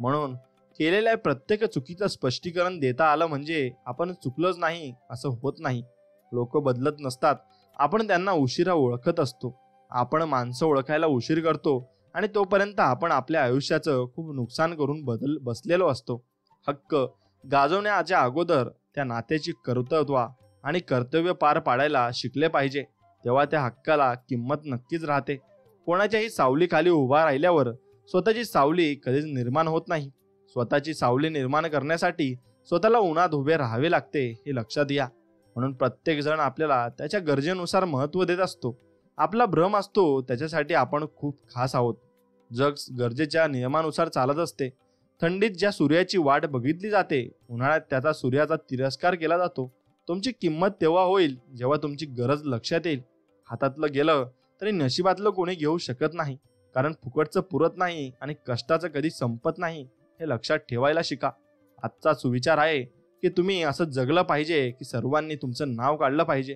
म्हणून केलेल्या प्रत्येक चुकीचं स्पष्टीकरण देता आलं म्हणजे आपण चुकलोच नाही असं होत नाही. लोक बदलत नसतात, आपण त्यांना उशिरा ओळखत असतो. आपण माणसं ओळखायला उशीर करतो आणि तोपर्यंत आपण आपल्या आयुष्याचं खूप नुकसान करून बसलेलो असतो. हक्क गाजवण्याच्या अगोदर त्या नात्याची कर्तव्य आणि कर्तव्य पार पाडायला शिकले पाहिजे. तेव्हा त्या हक्काला किंमत नक्कीच राहते. कोणाच्याही सावलीखाली उभा राहिल्यावर स्वतःची सावली कधीच निर्माण होत नाही. स्वतःची सावली निर्माण करण्यासाठी स्वतःला उन्हात उभे राहावे लागते, हे लक्षात घ्या. म्हणून प्रत्येक जण आपल्याला त्याच्या गरजेनुसार महत्त्व देत असतो. आपला भ्रम असतो त्याच्यासाठी आपण खूप खास आहोत. जग गरजेच्या नियमानुसार चालत असते. थंडीत ज्या सूर्याची वाट बघितली जाते, उन्हाळ्यात त्याचा सूर्याचा तिरस्कार केला जातो. तुमची किंमत तेव्हा होईल जेव्हा तुमची गरज लक्षात येईल. हातातलं गेलं तरी नशिबातलं कोणी घेऊ शकत नाही, कारण फुकटचं पुरत नाही आणि कष्टाचं कधी संपत नाही, हे लक्षात ठेवायला शिका. आजचा सुविचार आहे की तुम्ही असं जगलं पाहिजे की सर्वांनी तुमचं नाव काढलं पाहिजे.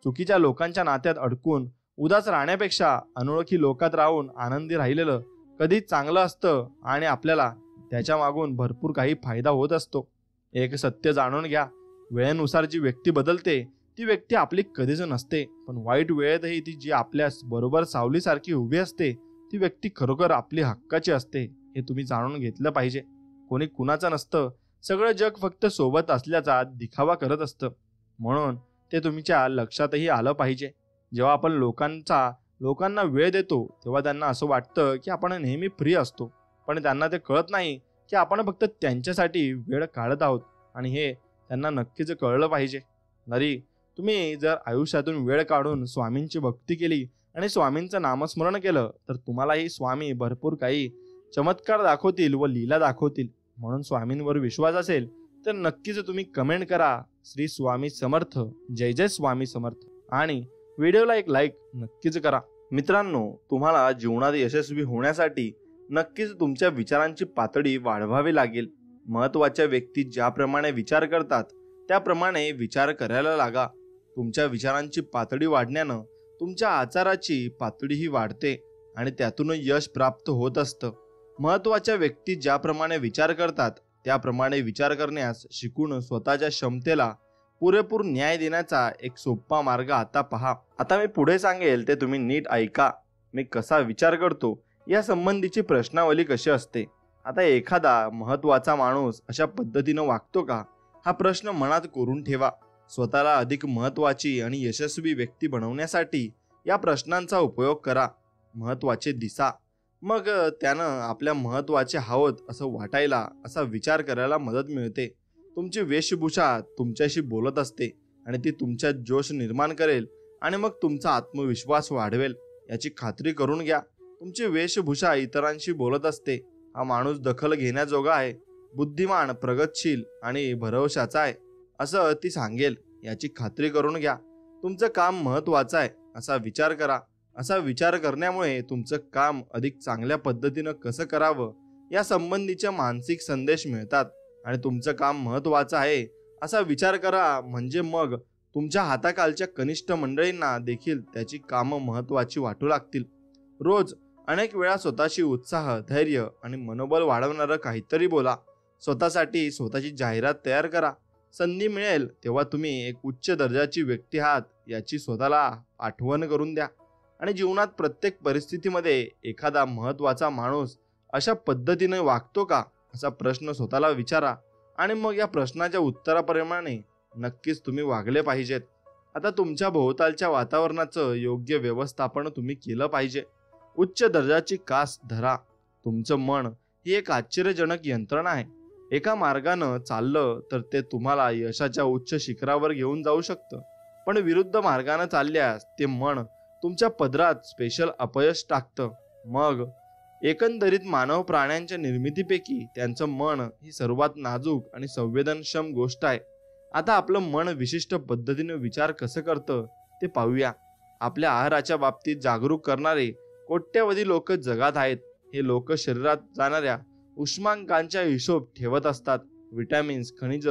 चुकीच्या लोकांच्या नात्यात अडकून उदास राहण्यापेक्षा अनोळखी लोकात राहून आनंदी राहिलेलं कधीच चांगलं असतं आणि आपल्याला त्याच्या मागून भरपूर काही फायदा होत असतो. एक सत्य जाणून घ्या, वेळेनुसार जी व्यक्ती बदलते ती व्यक्ती आपली कधीच नसते, पण वाईट वेळेतही ती जी आपल्या बरोबर सावलीसारखी उभी असते ती व्यक्ती खरोखर आपली हक्काची असते, हे तुम्ही जाणून घेतलं पाहिजे. कोणी कुणाचं नसतं. सगळं जग फक्त सोबत असल्याचा दिखावा करत असतं. म्हणून ते तुमच्या लक्षातही आलं पाहिजे. जेव्हा आपण लोकांना वेळ देतो तेव्हा त्यांना असं वाटतं की आपण नेहमी फ्री असतो, पण त्यांना ते कळत नाही की आपण फक्त त्यांच्यासाठी वेळ काढत आहोत. आणि हे त्यांना नक्कीच कळलं पाहिजे. तरी तुम्ही जर आयुष्यातून वेळ काढून स्वामींची भक्ती केली आणि स्वामींचं नामस्मरण केलं तर तुम्हालाही स्वामी भरपूर काही चमत्कार दाखवतील व लीला दाखवतील. म्हणून स्वामींवर विश्वास असेल तर नक्कीच तुम्ही कमेंट करा, श्री स्वामी समर्थ, जय जय स्वामी समर्थ, आणि व्हिडिओला एक लाईक नक्कीच करा. मित्रांनो, तुम्हाला जीवनात यशस्वी होण्यासाठी नक्कीच तुमच्या विचारांची पातळी वाढवावी लागेल. महत्त्वाच्या व्यक्ती ज्याप्रमाणे विचार करतात त्याप्रमाणे विचार करायला लागा. तुमच्या विचारांची पातळी वाढण्यानं तुमच्या आचाराची पातळीही वाढते आणि त्यातून यश प्राप्त होत असतं. महत्त्वाच्या व्यक्ती ज्याप्रमाणे विचार करतात त्याप्रमाणे विचार करण्यास शिकून स्वतःच्या क्षमतेला पुरेपूर न्याय देण्याचा एक सोपा मार्ग आता पहा. आता मी पुढे सांगेल ते तुम्ही नीट ऐका. मी कसा विचार करतो या संबंधीची प्रश्नावली कशी असते. आता एखादा महत्त्वाचा माणूस अशा पद्धतीनं वागतो का, हा प्रश्न मनात कोरून ठेवा. स्वतःला अधिक महत्त्वाची आणि यशस्वी व्यक्ती बनवण्यासाठी या प्रश्नांचा उपयोग करा. महत्त्वाचे दिसा, मग त्यानं आपल्या महत्त्वाचे हवत असं वाटायला, असा विचार करायला मदत मिळते. तुमची वेशभूषा तुमच्याशी बोलत असते आणि ती तुमच्यात जोश निर्माण करेल आणि मग तुमचा आत्मविश्वास वाढवेल. याची खात्री करून घ्या. तुमची वेशभूषा इतरांशी बोलत असते. हा माणूस दखल घेण्याजोगा आहे, बुद्धिमान, प्रगतशील आणि भरवशाचा आहे असं ती सांगेल. याची खात्री करून घ्या. तुमचं काम महत्त्वाचं आहे असा विचार करा. असा विचार करण्यामुळे तुमचं काम अधिक चांगल्या पद्धतीनं कसं करावं या संबंधीचे मानसिक संदेश मिळतात. आणि तुमचं काम महत्त्वाचं आहे असा विचार करा म्हणजे मग तुमच्या हाताखालच्या कनिष्ठ मंडळींना देखील त्याची कामं महत्त्वाची वाटू लागतील. रोज अनेक वेळा स्वतःशी उत्साह, धैर्य आणि मनोबल वाढवणारं काहीतरी बोला. स्वतःसाठी स्वतःची जाहिरात तयार करा. संधी मिळेल तेव्हा तुम्ही एक उच्च दर्जाची व्यक्ती आहात याची स्वतःला आठवण करून द्या. आणि जीवनात प्रत्येक परिस्थितीमध्ये एखादा महत्त्वाचा माणूस अशा पद्धतीने वागतो का असा प्रश्न स्वतःला विचारा आणि मग या प्रश्नाच्या उत्तराप्रमाणे नक्कीच तुम्ही वागले पाहिजेत. आता तुमच्या भोवतालच्या वातावरणाचं योग्य व्यवस्थापन तुम्ही केलं पाहिजे. उच्च दर्जाची कास धरा. तुमचं मन ही एक आश्चर्यजनक यंत्रणा आहे. एका मार्गानं चाललं तर ते तुम्हाला यशाच्या उच्च शिखरावर घेऊन जाऊ शकतं, पण विरुद्ध मार्गानं चालल्यास ते मन तुमच्या पदरात स्पेशल अपयश टाकतं. मग एकंदरीत मानव प्राण्यांच्या निर्मितीपैकी त्यांचं मन ही सर्वात नाजूक आणि संवेदनक्षम गोष्ट आहे. आता आपलं मन विशिष्ट पद्धतीने विचार कसं करतं ते पाहूया. आपल्या आहाराच्या बाबतीत जागरूक करणारे कोट्यवधी लोक जगात आहेत. हे लोक शरीरात जाणाऱ्या उष्मांकांचा हिशोब ठेवत असतात. विटॅमिन्स, खनिज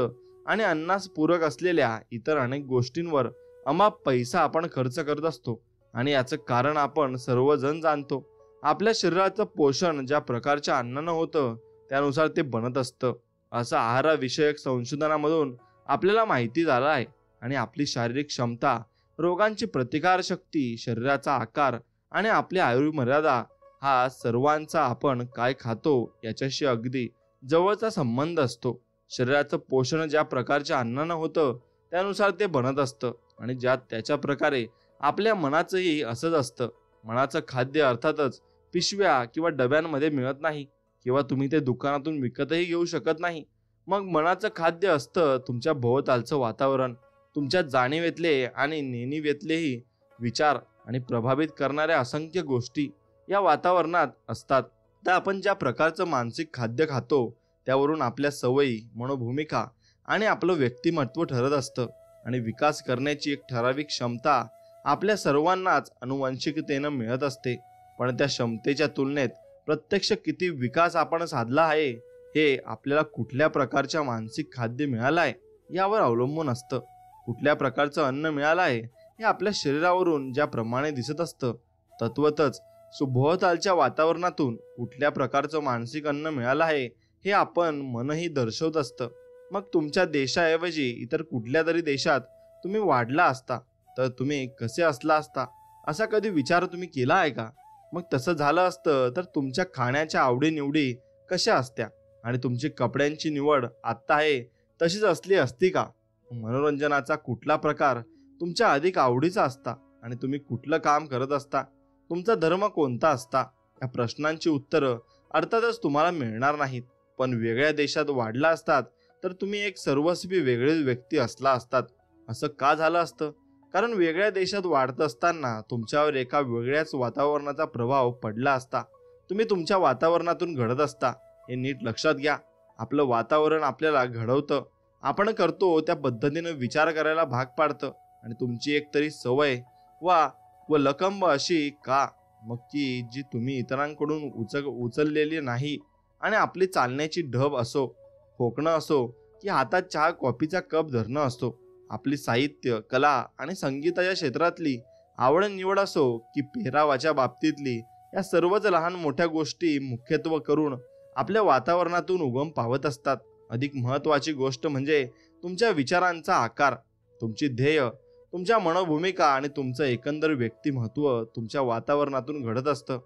आणि अन्नास पूरक असलेल्या इतर अनेक गोष्टींवर अमाप पैसा आपण खर्च करत असतो आणि याचं कारण आपण सर्वजण जाणतो. आपल्या शरीराचं पोषण ज्या प्रकारच्या अन्नानं होतं त्यानुसार ते बनत असतं असं आहारविषयक संशोधनामधून आपल्याला माहिती झालं आहे. आणि आपली शारीरिक क्षमता, रोगांची प्रतिकारशक्ती, शरीराचा आकार आणि आपली आयुर्मर्यादा हा सर्वांचा आपण काय खातो याच्याशी अगदी जवळचा संबंध असतो. शरीराचं पोषण ज्या प्रकारच्या अन्नानं होतं त्यानुसार ते बनत असतं आणि ज्यात त्याच्या प्रकारे आपल्या मनाचंही असंच असतं. मनाचं खाद्य अर्थातच पिशव्या किंवा डब्यांमध्ये मिळत नाही किंवा तुम्ही ते दुकानातून विकतही घेऊ शकत नाही. मग मनाचं खाद्य असतं तुमच्या भोवतालचं वातावरण, तुमच्या जाणीवेतले आणि नेणीवेतलेही विचार आणि प्रभावित करणाऱ्या असंख्य गोष्टी या वातावरणात असतात. तर आपण ज्या प्रकारचं मानसिक खाद्य खातो त्यावरून आपल्या सवयी, मनोभूमिका आणि आपलं व्यक्तिमत्व ठरत असतं. आणि विकास करण्याची एक ठराविक क्षमता आपल्या सर्वांनाच अनुवंशिकतेनं मिळत असते, पण त्या क्षमतेच्या तुलनेत प्रत्यक्ष किती विकास आपण साधला आहे हे आपल्याला कुठल्या प्रकारच्या मानसिक खाद्य मिळालं आहे यावर अवलंबून असतं. कुठल्या प्रकारचं अन्न मिळालं आहे हे आपल्या शरीरावरून ज्याप्रमाणे दिसत असतं, तत्वतच सुभोवतालच्या वातावरणातून कुठल्या प्रकारचं मानसिक अन्न मिळालं आहे हे आपण मनही दर्शवत असतं. मग तुमच्या देशाऐवजी इतर कुठल्या तरी देशात तुम्ही वाढला असता तर तुम्ही कसे असला असता असा कधी विचार तुम्ही केला आहे का? मग तसं झालं असतं तर तुमच्या खाण्याच्या आवडीनिवडी कशा असत्या आणि तुमची कपड्यांची निवड आत्ता आहे तशीच असली असती का? मनोरंजनाचा कुठला प्रकार तुमच्या अधिक आवडीचा असता आणि तुम्ही कुठलं काम करत असता? तुमचा धर्म कोणता असता? या प्रश्नांची उत्तरं अर्थातच तुम्हाला मिळणार नाहीत, पण वेगळ्या देशात वाढला असतात तर तुम्ही एक सर्वस्वी वेगळीच व्यक्ती असला असतात. असं का झालं असतं? कारण वेगळ्या देशात वाढत असताना तुमच्यावर एका वेगळ्याच वातावरणाचा प्रभाव पडला असता. तुम्ही तुमच्या वातावरणातून घडत असता, हे नीट लक्षात घ्या. आपलं वातावरण आपल्याला घडवतं, आपण करतो त्या पद्धतीने विचार करायला भाग पाडतं आणि तुमची एक तरी सवय व लकंब अशी का मग की जी तुम्ही इतरांकडून उचललेली नाही. आणि आपली चालण्याची ढब असो, खोकणं असो की हातात चहा कॉफीचा कप धरणं असो, आपली साहित्य, कला आणि संगीताच्या क्षेत्रातली आवड निवड असो की पेहरावाच्या बाबतीतली, या सर्वच लहान मोठ्या गोष्टी मुख्यत्व करून आपल्या वातावरणातून उगम पावत असतात. अधिक महत्त्वाची गोष्ट म्हणजे तुमच्या विचारांचा आकार, तुमची ध्येय, तुमच्या मनोभूमिका आणि तुमचं एकंदर व्यक्तिमत्व तुमच्या वातावरणातून घडत असतं.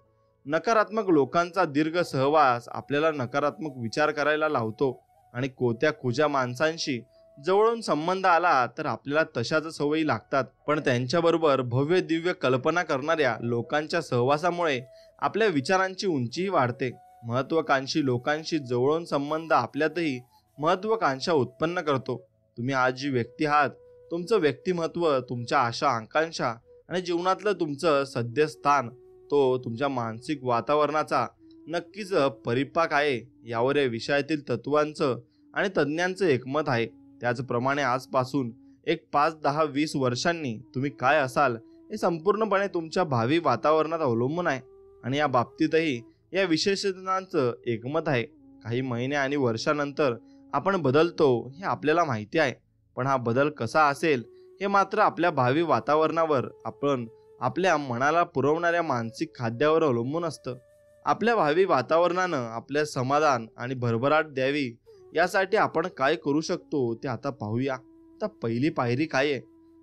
नकारात्मक लोकांचा दीर्घ सहवास आपल्याला नकारात्मक विचार करायला लावतो आणि कोत्या खुज्या माणसांशी जवळून संबंध आला तर आपल्याला तशाच सवयी लागतात. पण त्यांच्याबरोबर भव्य दिव्य कल्पना करणाऱ्या लोकांच्या सहवासामुळे आपल्या विचारांची उंचीही वाढते. महत्वाकांक्षी लोकांशी जवळून संबंध आपल्यातही महत्वाकांक्षा उत्पन्न करतो. तुम्ही आज जी व्यक्ती आहात, तुमचं व्यक्तिमत्व, तुमच्या आशा आकांक्षा आणि जीवनातलं तुमचं सद्यस्थान, तो तुमच्या मानसिक वातावरणाचा नक्कीच परिपाक आहे. यावर या विषयातील तत्वांचं आणि तज्ज्ञांचं एकमत आहे. त्याचप्रमाणे आजपासून एक 5, 10, 20 वर्षांनी तुम्ही काय असाल हे संपूर्णपणे तुमच्या भावी वातावरणात अवलंबून आहे. आणि या बाबतीतही या विशेषज्ञांचं एकमत आहे. काही महिने आणि वर्षानंतर आपण बदलतो हे आपल्याला माहिती आहे, पण हा बदल कसा असेल हे मात्र आपल्या भावी वातावरणावर, आपण आपल्या मनाला पुरवणाऱ्या मानसिक खाद्यावर अवलंबून असतं. आपल्या भावी वातावरणानं आपल्या समाधान आणि भरभराट द्यावी यासाठी आपण काय करू शकतो ते आता पाहूया. आता पहिली पायरी काय आहे?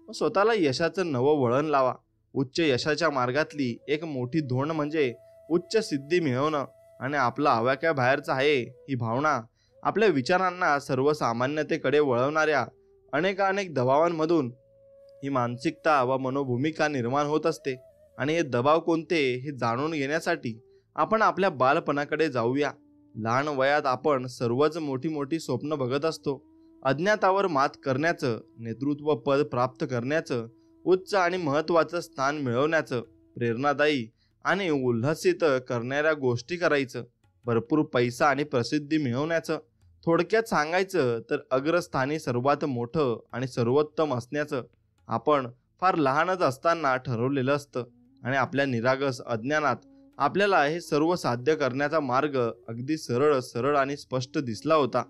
स्वतःला यशाचं नवं वळण लावा. उच्च यशाच्या मार्गातली एक मोठी धोरण म्हणजे उच्च सिद्धी मिळवणं. आणि आपला आवाक्या बाहेरचा आहे ही भावना आपल्या विचारांना सर्वसामान्यतेकडे वळवणाऱ्या अनेक दबावांमधून ही मानसिकता व मनोभूमिका निर्माण होत असते. आणि हे दबाव कोणते हे जाणून घेण्यासाठी आपण आपल्या बालपणाकडे जाऊया. लहान वयात आपण सर्वच मोठी स्वप्न बघत असतो. अज्ञातावर मात करण्याचं, नेतृत्व पद प्राप्त करण्याचं, उच्च आणि महत्त्वाचं स्थान मिळवण्याचं, प्रेरणादायी आणि उल्हसित करणाऱ्या गोष्टी करायचं, भरपूर पैसा आणि प्रसिद्धी मिळवण्याचं. थोडक्यात सांगायचं तर अग्रस्थानी सर्वात मोठं आणि सर्वोत्तम असण्याचं आपण फार लहानच असताना ठरवलेलं असतं. आणि आपल्या निरागस अज्ञानात आपल्याला हे सर्व साध्य करण्याचा मार्ग अगदी सरळ आणि स्पष्ट दिसला होता.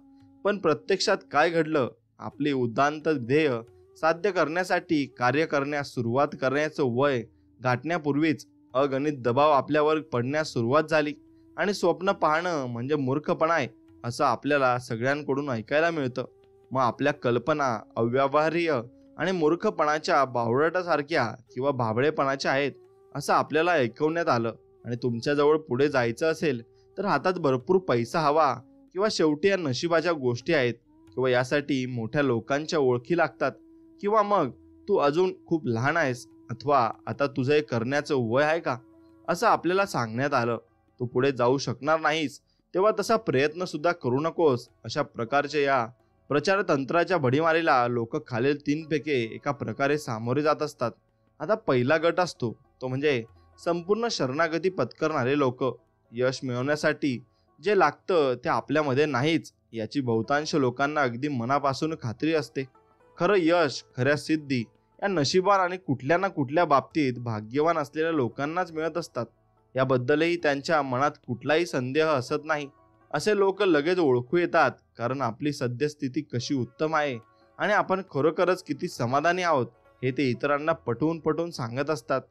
पण प्रत्यक्षात काय घडलं? आपले उद्दांत ध्येय साध्य करण्यासाठी कार्य करण्यास सुरुवात करण्याचं वय गाठण्यापूर्वीच अगणित दबाव आपल्यावर पडण्यास सुरुवात झाली. आणि स्वप्न पाहणं म्हणजे मूर्खपणा आहे असं आपल्याला सगळ्यांकडून ऐकायला मिळतं. मग आपल्या कल्पना अव्यवहार्य आणि मूर्खपणाच्या, बावळटासारख्या किंवा भाबडेपणाच्या आहेत असं आपल्याला ऐकवण्यात आलं. आणि तुमच्याजवळ पुढे जायचं असेल तर हातात भरपूर पैसा हवा, किंवा शेवटी या नशिबाच्या गोष्टी आहेत, किंवा यासाठी मोठ्या लोकांच्या ओळखी लागतात, किंवा मग तू अजून खूप लहान आहेस, अथवा आता तुझं हे करण्याचं वय आहे का, असं आपल्याला सांगण्यात आलं. तू पुढे जाऊ शकणार नाहीस तेव्हा तसा प्रयत्न सुद्धा करू नकोस. अशा प्रकारच्या या प्रचार तंत्राच्या भडीमारीला लोक खालील 3 पैकी एका प्रकारे सामोरे जात असतात. आता पहिला गट असतो तो म्हणजे संपूर्ण शरणागती पत्करणारे लोक. यश मिळवण्यासाठी जे लागतं ते आपल्यामध्ये नाहीच याची बहुतांश लोकांना अगदी मनापासून खात्री असते. खरं यश, खऱ्या सिद्धी या नशिबान आणि कुठल्या ना कुठल्या बाबतीत भाग्यवान असलेल्या लोकांनाच मिळत असतात. याबद्दलही त्यांच्या मनात कुठलाही संदेह असत नाही. असे लोक लगेच ओळखू येतात, कारण आपली सद्यस्थिती कशी उत्तम आहे आणि आपण खरोखरच किती समाधानी आहोत हे ते इतरांना पटवून सांगत असतात.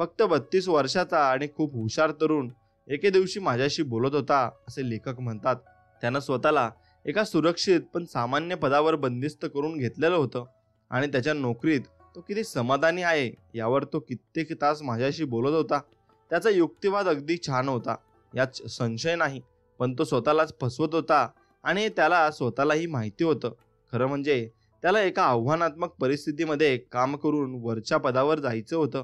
फक्त 32 वर्षाचा आणि खूप हुशार तरुण एके दिवशी माझ्याशी बोलत होता असे लेखक म्हणतात. त्यानं स्वतःला एका सुरक्षित पण सामान्य पदावर बंदिस्त करून घेतलेलं होतं आणि त्याच्या नोकरीत तो किती समाधानी आहे यावर तो कित्येक तास माझ्याशी बोलत होता. त्याचा युक्तिवाद अगदी छान होता, यात संशय नाही, पण तो स्वतःलाच फसवत होता आणि त्याला स्वतःलाही माहिती होतं. खरं म्हणजे त्याला एका आव्हानात्मक परिस्थितीमध्ये काम करून वरच्या पदावर जायचं होतं,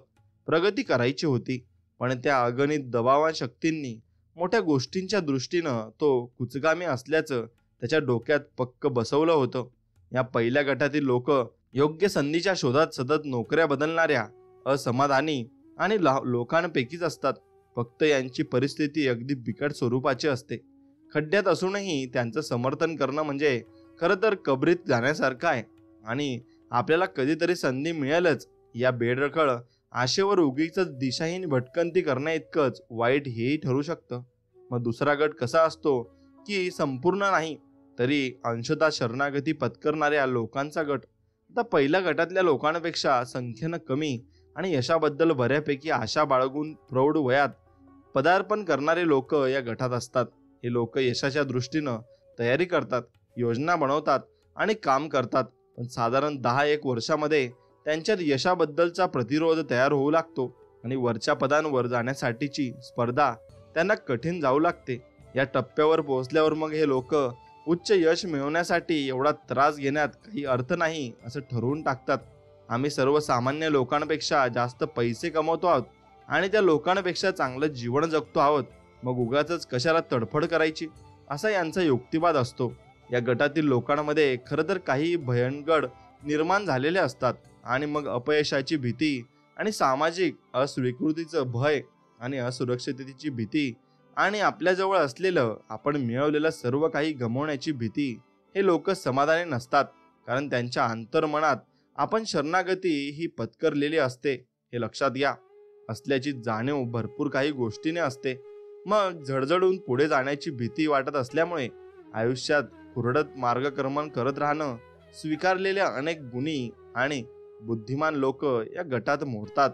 प्रगती करायची होती. पण त्या अगणित दबावा शक्तींनी मोठ्या गोष्टींच्या दृष्टीनं तो कुचगामी असल्याचं त्याच्या डोक्यात पक्क बसवलं होतं. या पहिल्या गटातील लोक योग्य संधीच्या शोधात सतत नोकऱ्या बदलणाऱ्या, असमाधानी आणि लोकांपैकीच असतात. फक्त यांची परिस्थिती अगदी बिकट स्वरूपाची असते. खड्ड्यात असूनही त्यांचं समर्थन करणं म्हणजे खरं तर कबरीत जाण्यासारखं आहे. आणि आपल्याला कधीतरी संधी मिळेलच या बेडरकळ आशेवर उगीच दिशाहीन भटकंती करण्या इतकंच वाईट हेही ठरू शकतं. मग दुसरा गट कसा असतो की संपूर्ण नाही तरी अंशतः शरणागती पत्करणाऱ्या लोकांचा गट. आता पहिल्या गटातल्या लोकांपेक्षा संख्येनं कमी आणि यशाबद्दल बऱ्यापैकी आशा बाळगून प्रौढ वयात पदार्पण करणारे लोक या गटात असतात. हे लोक यशाच्या दृष्टीनं तयारी करतात, योजना बनवतात आणि काम करतात. पण साधारण 10-1 वर्षामध्ये त्यांच्यात यशाबद्दलचा प्रतिरोध तयार होऊ लागतो आणि वरच्या पदांवर जाण्यासाठीची स्पर्धा त्यांना कठीण जाऊ लागते. या टप्प्यावर पोहोचल्यावर मग हे लोक उच्च यश मिळवण्यासाठी एवढा त्रास घेण्यात काही अर्थ नाही असं ठरवून टाकतात. आम्ही सर्वसामान्य लोकांपेक्षा जास्त पैसे कमवतो आहोत आणि त्या लोकांपेक्षा चांगलं जीवन जगतो आहोत, मग उगाचच कशाला तडफड करायची, असा यांचा युक्तिवाद असतो. या गटातील लोकांमध्ये खरं तर काही भयंकर निर्माण झालेले असतात आणि मग अपयशाची भीती आणि सामाजिक अस्वीकृतीचं भय आणि असुरक्षिततेची भीती आणि आपल्याजवळ असलेलं आपण मिळवलेलं सर्व काही गमावण्याची भीती. हे लोक समाधानी नसतात कारण त्यांच्या अंतर्मनात आपण शरणागती ही पत्करलेली असते हे लक्षात घ्या. असल्याची जाणीव भरपूर काही गोष्टीने असते. मग झडझडून पुढे जाण्याची भीती वाटत असल्यामुळे आयुष्यात कुरडत मार्गक्रमण करत राहणं स्वीकारलेल्या अनेक गुणी आणि बुद्धिमान लोक या गटात मोडतात.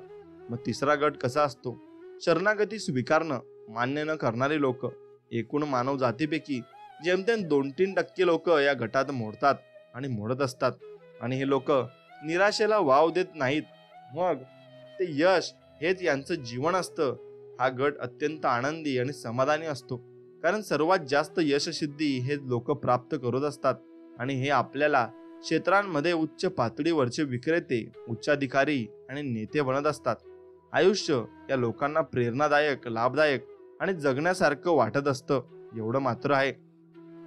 मग तिसरा गट कसा असतो? शरणागती स्वीकारणं मान्य न करणारे लोक. एकूण मानव जातीपैकी जेमतेम 2-3% लोक या गटात मोडतात आणि मोडत असतात. आणि हे लोक निराशेला वाव देत नाहीत. मग ते यश हेच यांचं जीवन असतं. हा गट अत्यंत आनंदी आणि समाधानी असतो कारण सर्वात जास्त यशसिद्धी हे लोक प्राप्त करत असतात. आणि हे आपल्याला क्षेत्रांमध्ये उच्च पातळीवरचे विक्रेते, उच्चाधिकारी आणि नेते बनत असतात. आयुष्य या लोकांना प्रेरणादायक, लाभदायक आणि जगण्यासारखं वाटत असतं, एवढं मात्र आहे.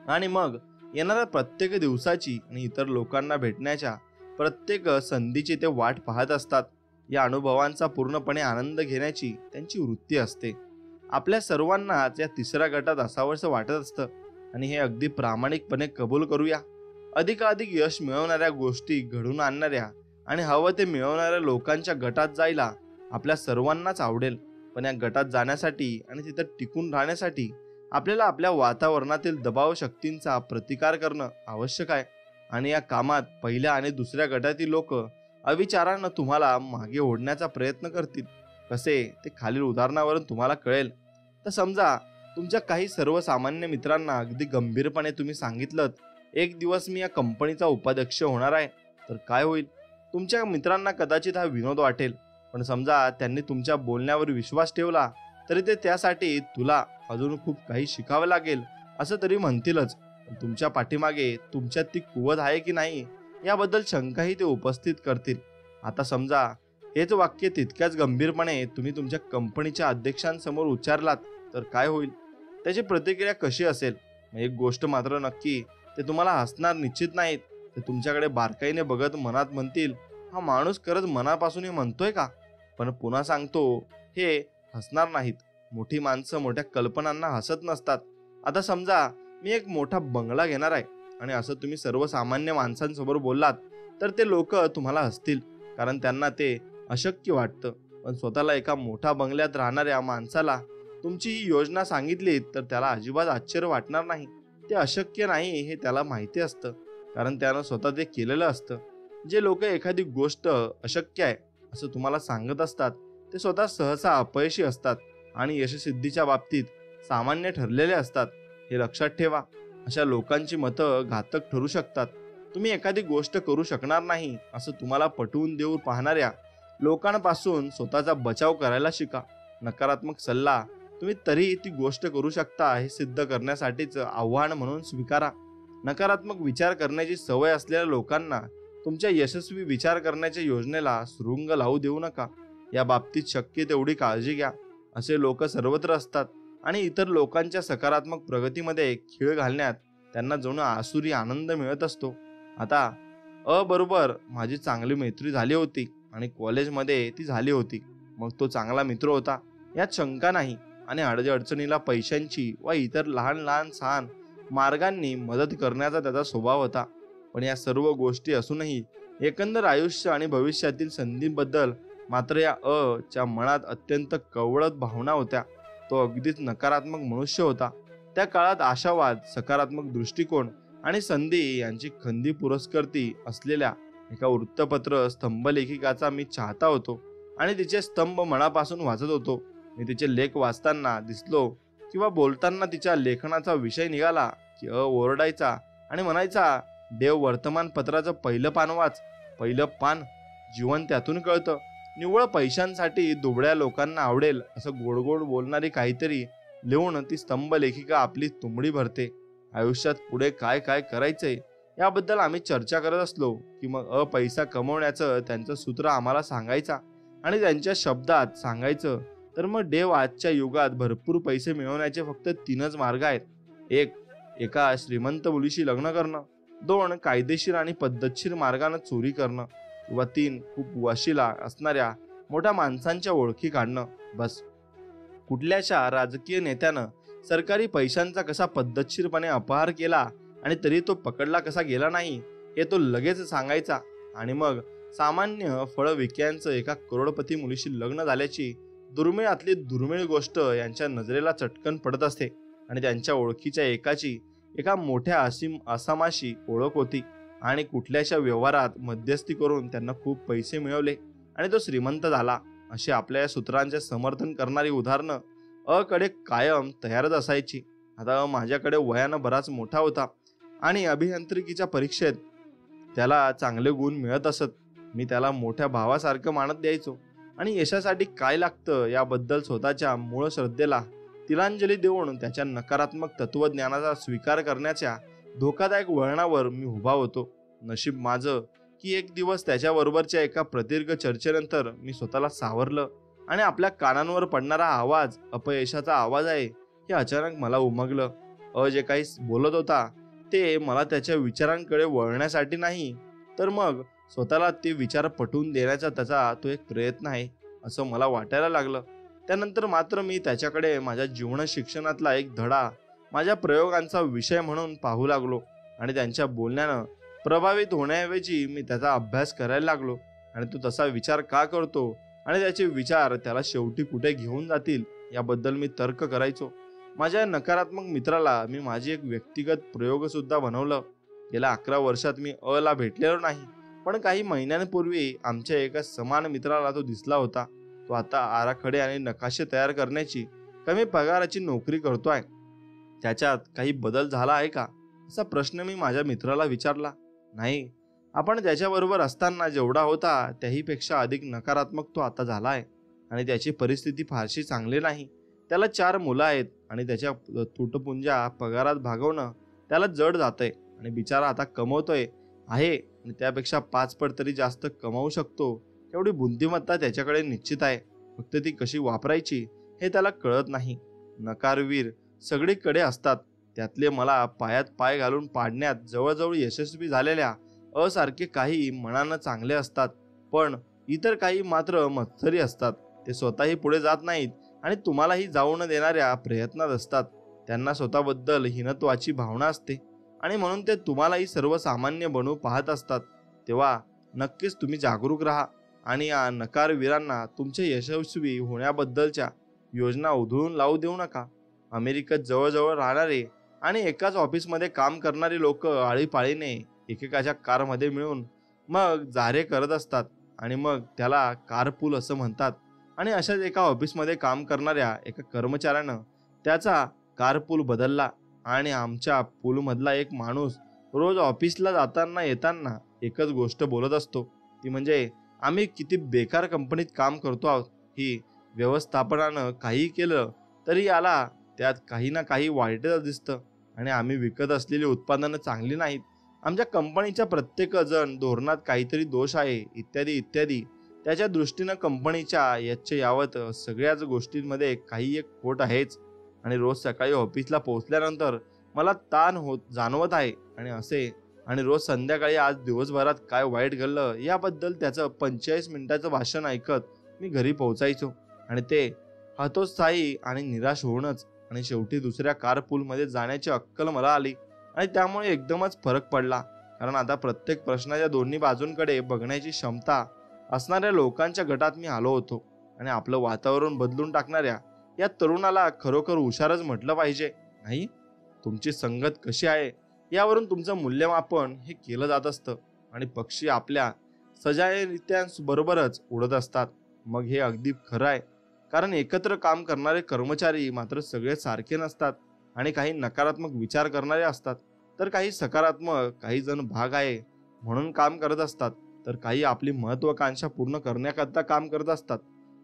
आणि मग येणाऱ्या प्रत्येक दिवसाची आणि इतर लोकांना भेटण्याच्या प्रत्येक संधीची ते वाट पाहत असतात. या अनुभवांचा पूर्णपणे आनंद घेण्याची त्यांची वृत्ती असते. आपल्या सर्वांनाच या तिसऱ्या गटात असावंसं वाटत असतं आणि हे अगदी प्रामाणिकपणे कबूल करूया. अधिकाधिक यश मिळवणाऱ्या, गोष्टी घडून आणणाऱ्या आणि हवं ते मिळवणाऱ्या लोकांच्या गटात जायला आपल्या सर्वांनाच आवडेल. पण या गटात जाण्यासाठी आणि तिथं टिकून राहण्यासाठी आपल्याला आपल्या वातावरणातील दबाव शक्तींचा प्रतिकार करणं आवश्यक आहे. आणि या कामात पहिल्या आणि दुसऱ्या गटातील लोक अविचारानं तुम्हाला मागे ओढण्याचा प्रयत्न करतील. कसे ते खालील उदाहरणावरून तुम्हाला कळेल. तर समजा तुमच्या काही सर्वसामान्य मित्रांना अगदी गंभीरपणे तुम्ही सांगितलं, एक दिवस मी या कंपनीचा उपाध्यक्ष होणार आहे. तर काय होईल? तुमच्या मित्रांना कदाचित हा विनोद वाटेल, पण समजा त्यांनी तुमच्या बोलण्यावर विश्वास ठेवला तरी ते त्यासाठी तुला अजून खूप काही शिकावं लागेल असं तरी म्हणतीलच. पण तुमच्या पाठीमागे तुमच्यात ती कुवत आहे की नाही याबद्दल शंकाही ते उपस्थित करतील. आता समजा हेच वाक्य तितक्याच गंभीरपणे तुम्ही तुमच्या कंपनीच्या अध्यक्षांसमोर उच्चारलात तर काय होईल? त्याची प्रतिक्रिया कशी असेल? एक गोष्ट मात्र नक्की, ते तुम्हाला हसणार निश्चित नाहीत. ते तुमच्याकडे बारकाईने बघत मनात म्हणतील, हा माणूस खरंच मनापासून हे म्हणतोय का? पण पुन्हा सांगतो, हे हसणार नाहीत. मोठी माणसं मोठ्या कल्पनांना हसत नसतात. आता समजा मी एक मोठा बंगला घेणार आहे आणि असं तुम्ही सर्वसामान्य माणसांसमोर बोललात तर ते लोक तुम्हाला हसतील कारण त्यांना ते अशक्य वाटतं. पण स्वतःला एका मोठ्या बंगल्यात राहणाऱ्या माणसाला तुमची ही योजना सांगितली तर त्याला अजिबात आश्चर्य वाटणार नाही. ते अशक्य नाही हे त्याला माहिती असतं कारण त्यानं स्वतः ते केलेलं असतं. जे लोक एखादी गोष्ट अशक्य आहे असं तुम्हाला सांगत असतात ते स्वतः सहसा अपयशी असतात आणि यशसिद्धीच्या बाबतीत सामान्य ठरलेले असतात. हे लक्षात ठेवा. अशा लोकांची मतं घातक ठरू शकतात. तुम्ही एखादी गोष्ट करू शकणार नाही असं तुम्हाला पटवून देऊ पाहणाऱ्या लोकांपासून स्वतःचा बचाव करायला शिका. नकारात्मक सल्ला तुम्ही तरी ती गोष्ट करू शकता हे सिद्ध करण्यासाठीच आव्हान म्हणून स्वीकारा. नकारात्मक विचार करण्याची सवय असलेल्या लोकांना तुमच्या यशस्वी विचार करण्याच्या योजनेला सुरुंग लावू देऊ नका. या बाबतीत शक्य तेवढी काळजी घ्या. असे लोक सर्वत्र असतात आणि इतर लोकांच्या सकारात्मक प्रगतीमध्ये खीळ घालण्यात त्यांना जणू आसुरी आनंद मिळत असतो. आता बरोबर माझी चांगली मैत्री झाली होती आणि कॉलेजमध्ये ती झाली होती. मग तो चांगला मित्र होता यात शंका नाही आणि अडचणीला पैशांची व इतर लहान लहान सहान मार्गांनी मदत करण्याचा त्याचा स्वभाव होता. पण या सर्व गोष्टी असूनही एकंदर आयुष्य आणि भविष्यातील संधींबद्दल मात्र या च्या मनात अत्यंत कवळत भावना होत्या. तो अगदीच नकारात्मक मनुष्य होता. त्या काळात आशावाद, सकारात्मक दृष्टिकोन आणि संधी यांची खंदी पुरस्कर्ती असलेल्या एका वृत्तपत्र स्तंभलेखिकाचा मी चाहता होतो आणि तिचे स्तंभ मनापासून वाचत होतो. मी तिचे लेख वाचताना दिसलो किंवा बोलताना तिच्या लेखनाचा विषय निघाला की ओरडायचा आणि म्हणायचा, देव वर्तमानपत्राचं पहिलं पान वाच, पहिलं पान, जीवन त्यातून कळतं. निव्वळ पैशांसाठी दुबळ्या लोकांना आवडेल असं गोड गोड बोलणारी काहीतरी लिहून ती स्तंभ लेखिका आपली तुंबडी भरते. आयुष्यात पुढे काय काय करायचंय याबद्दल आम्ही चर्चा करत असलो की मग पैसा कमवण्याचं त्यांचं सूत्र आम्हाला सांगायचा आणि त्यांच्या शब्दात सांगायचं तर मग देव आजच्या युगात भरपूर पैसे मिळवण्याचे फक्त 3च मार्ग आहेत. 1. एका श्रीमंत मुलीशी लग्न करणं. 2. कायदेशीर आणि पद्धतशीर मार्गाने चोरी करणं. किंवा 3. खूप वशिला असणाऱ्या मोठ्या माणसांच्या ओळखी काढणं. बस. कुठल्याशा राजकीय नेत्यानं सरकारी पैशांचा कसा पद्धतशीरपणे अपहार केला आणि तरी तो पकडला कसा गेला नाही हे तो लगेच सांगायचा. आणि मग सामान्य फळ विक्यांचं एका करोडपती मुलीशी लग्न झाल्याची दुर्मिळातली दुर्मिळ गोष्ट यांच्या नजरेला चटकन पडत असते आणि त्यांच्या ओळखीच्या एकाची एका मोठ्या आसामाशी ओळख होती आणि कुठल्याशा व्यवहारात मध्यस्थी करून त्यांना खूप पैसे मिळवले आणि तो श्रीमंत झाला. अशी आपल्या या सूत्रांचे समर्थन करणारी उदाहरणं कडे कायम तयारच असायची. आता माझ्याकडे वयानं बराच मोठा होता आणि अभियांत्रिकीच्या परीक्षेत त्याला चांगले गुण मिळत असत. मी त्याला मोठ्या भावासारखं मानत द्यायचो आणि यशासाठी काय लागतं याबद्दल स्वतःच्या मूळ श्रद्धेला तिलांजली देऊन त्याच्या नकारात्मक तत्वज्ञानाचा स्वीकार करण्याच्या धोकादायक वळणावर मी उभा होतो. नशीब माझं की एक दिवस त्याच्याबरोबरच्या एका प्रदीर्घ चर्चेनंतर मी स्वतःला सावरलं आणि आपल्या कानांवर पडणारा आवाज अपयशाचा आवाज आहे हे अचानक मला उमगलं. जे काही बोलत होता ते मला त्याच्या विचारांकडे वळण्यासाठी नाही तर मग स्वतःला ते विचार पटवून देण्याचा त्याचा तो एक प्रयत्न आहे असं मला वाटायला लागलं. त्यानंतर मात्र मी त्याच्याकडे माझ्या जीवन शिक्षणातला एक धडा, माझ्या प्रयोगांचा विषय म्हणून पाहू लागलो आणि त्यांच्या बोलण्यानं प्रभावित होण्याऐवजी मी त्याचा अभ्यास करायला लागलो आणि तो तसा विचार का करतो आणि त्याचे विचार त्याला शेवटी कुठे घेऊन जातील याबद्दल मी तर्क करायचो. माझ्या नकारात्मक मित्राला मी माझी एक व्यक्तिगत प्रयोग सुद्धा बनवलं. गेल्या 11 वर्षात मी ला भेटलेलो नाही पण काही महिन्यांपूर्वी आमच्या एका समान मित्राला तो दिसला होता. तो आता आराखडे आणि नकाशे तयार करण्याची कमी पगाराची नोकरी करतोय. त्याच्यात काही बदल झाला आहे का असा प्रश्न मी माझ्या मित्राला विचारला. नाही, आपण त्याच्याबरोबर असताना जेवढा होता त्याहीपेक्षा अधिक नकारात्मक तो आता झाला आहे आणि त्याची परिस्थिती फारशी चांगली नाही. त्याला 4 मुलं आहेत आणि त्याच्या तुटपुंजा पगारात भागवणं त्याला जड जातंय आणि बिचारा आता कमवतोय आहे आणि त्यापेक्षा 5 पट तरी जास्त कमावू शकतो तेवढी बुद्धिमत्ता त्याच्याकडे निश्चित आहे. फक्त ती कशी वापरायची हे त्याला कळत नाही. नकारवीर सगळीकडे असतात. त्यातले मला पायात पाय घालून पाडण्यात जवळजवळ यशस्वी झालेल्या असारखे काही मनानं चांगले असतात पण इतर काही मात्र मत्सरी असतात. ते स्वतःही पुढे जात नाहीत आणि तुम्हालाही जाऊ न देणाऱ्या प्रयत्नात असतात. त्यांना स्वतःबद्दल हीनत्वाची भावना असते आणि म्हणून ते तुम्हालाही सर्वसामान्य बनवू पाहत असतात. तेव्हा नक्कीच तुम्ही जागरूक राहा आणि या नकारवीरांना तुमचे यशस्वी होण्याबद्दलच्या योजना उधळून लावू देऊ नका. अमेरिकेत जवळजवळ राहणारे आणि एकाच ऑफिसमध्ये काम करणारी लोक आळीपाळीने एकेकाच्या कारमध्ये मिळून मग जारे करत असतात आणि मग त्याला कारपूल असं म्हणतात. आणि अशाच एका ऑफिसमध्ये काम करणाऱ्या एका कर्मचाऱ्यानं त्याचा कारपूल बदलला आणि आमच्या पूलमधला एक माणूस रोज ऑफिसला जाताना येताना एकच गोष्ट बोलत असतो, ती म्हणजे आम्ही किती बेकार कंपनीत काम करतो आहोत. ही व्यवस्थापनानं काही केलं तरी याला त्यात काही ना काही वाईटच दिसतं. आणि आम्ही विकत असलेली उत्पादनं चांगली नाहीत, आमच्या कंपनीच्या प्रत्येक जण धोरणात काहीतरी दोष आहे, इत्यादी इत्यादी. त्याच्या दृष्टीनं कंपनीच्या यच्च यावत सगळ्याच गोष्टींमध्ये काही एक खोट आहेच. आणि रोज सकाळी ऑफिसला पोहोचल्यानंतर मला ताण जाणवत आहे आणि रोज संध्याकाळी आज दिवसभरात काय वाईट घडलं याबद्दल त्याचं 45 मिनिटाचं भाषण ऐकत मी घरी पोहोचायचो. आणि ते हतोत्साही आणि निराश होऊनच. आणि शेवटी दुसऱ्या कारपूलमध्ये जाण्याची अक्कल मला आली आणि त्यामुळे एकदमच फरक पडला. कारण आता प्रत्येक प्रश्नाच्या दोन्ही बाजूंकडे बघण्याची क्षमता असणाऱ्या लोकांच्या गटात मी आलो होतो. आणि आपलं वातावरण बदलून टाकणाऱ्या या तरुणाला खरोखर हुशारच म्हटलं पाहिजे, नाही? तुमची संगत कशी आहे यावरून तुमचं मूल्यमापन हे केलं जात असतं. आणि पक्षी आपल्या सजातीयांबरोबरच उडत असतात. मग हे अगदी खरं आहे, कारण एकत्र काम करणारे कर्मचारी मात्र सगळे सारखे नसतात. आणि काही नकारात्मक विचार करणारे असतात, तर काही सकारात्मक. काही जण भाग आहे म्हणून काम करत असतात, तर काही आपली महत्वाकांक्षा पूर्ण करण्याकरता काम करत असतात.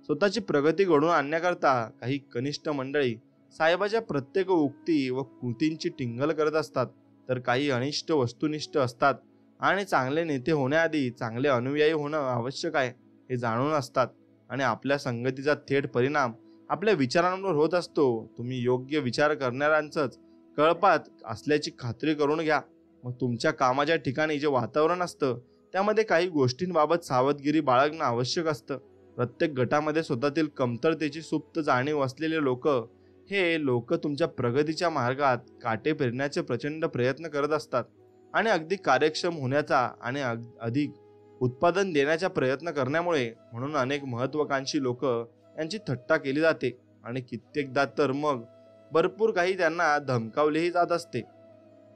स्वतःची प्रगती घडवून आणण्याकरता काही कनिष्ठ मंडळी साहेबाच्या प्रत्येक उक्ती व कृतींची टिंगल करत असतात, तर काही अनिष्ट वस्तुनिष्ठ असतात आणि चांगले नेते होण्याआधी चांगले अनुयायी होणं आवश्यक आहे हे जाणून असतात. आणि आपल्या संगतीचा थेट परिणाम आपल्या विचारांवर होत असतो. तुम्ही योग्य विचार करणाऱ्यांचंच कळपात असल्याची खात्री करून घ्या. मग तुमच्या कामाच्या ठिकाणी जे वातावरण असतं त्यामध्ये काही गोष्टींबाबत सावधगिरी बाळगणं आवश्यक असतं. प्रत्येक गटामध्ये स्वतःतील कमतरतेची सुप्त जाणीव असलेले लोक तुमच्या प्रगतीच्या मार्गात काटे पेरण्याचे प्रचंड प्रयत्न करत असतात. आणि अगदी कार्यक्षम होण्याचा आणि अधिक उत्पादन देण्याचा प्रयत्न करण्यामुळे म्हणून अनेक महत्वाकांक्षी लोक यांची थट्टा केली जाते. आणि कित्येकदा तर मग भरपूर काही त्यांना धमकावलेही जात असते.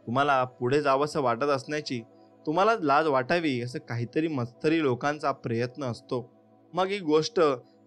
तुम्हाला पुढे जावंसं वाटत असण्याची तुम्हाला लाज वाटावी असं काहीतरी मत्सरी लोकांचा प्रयत्न असतो. मग ही गोष्ट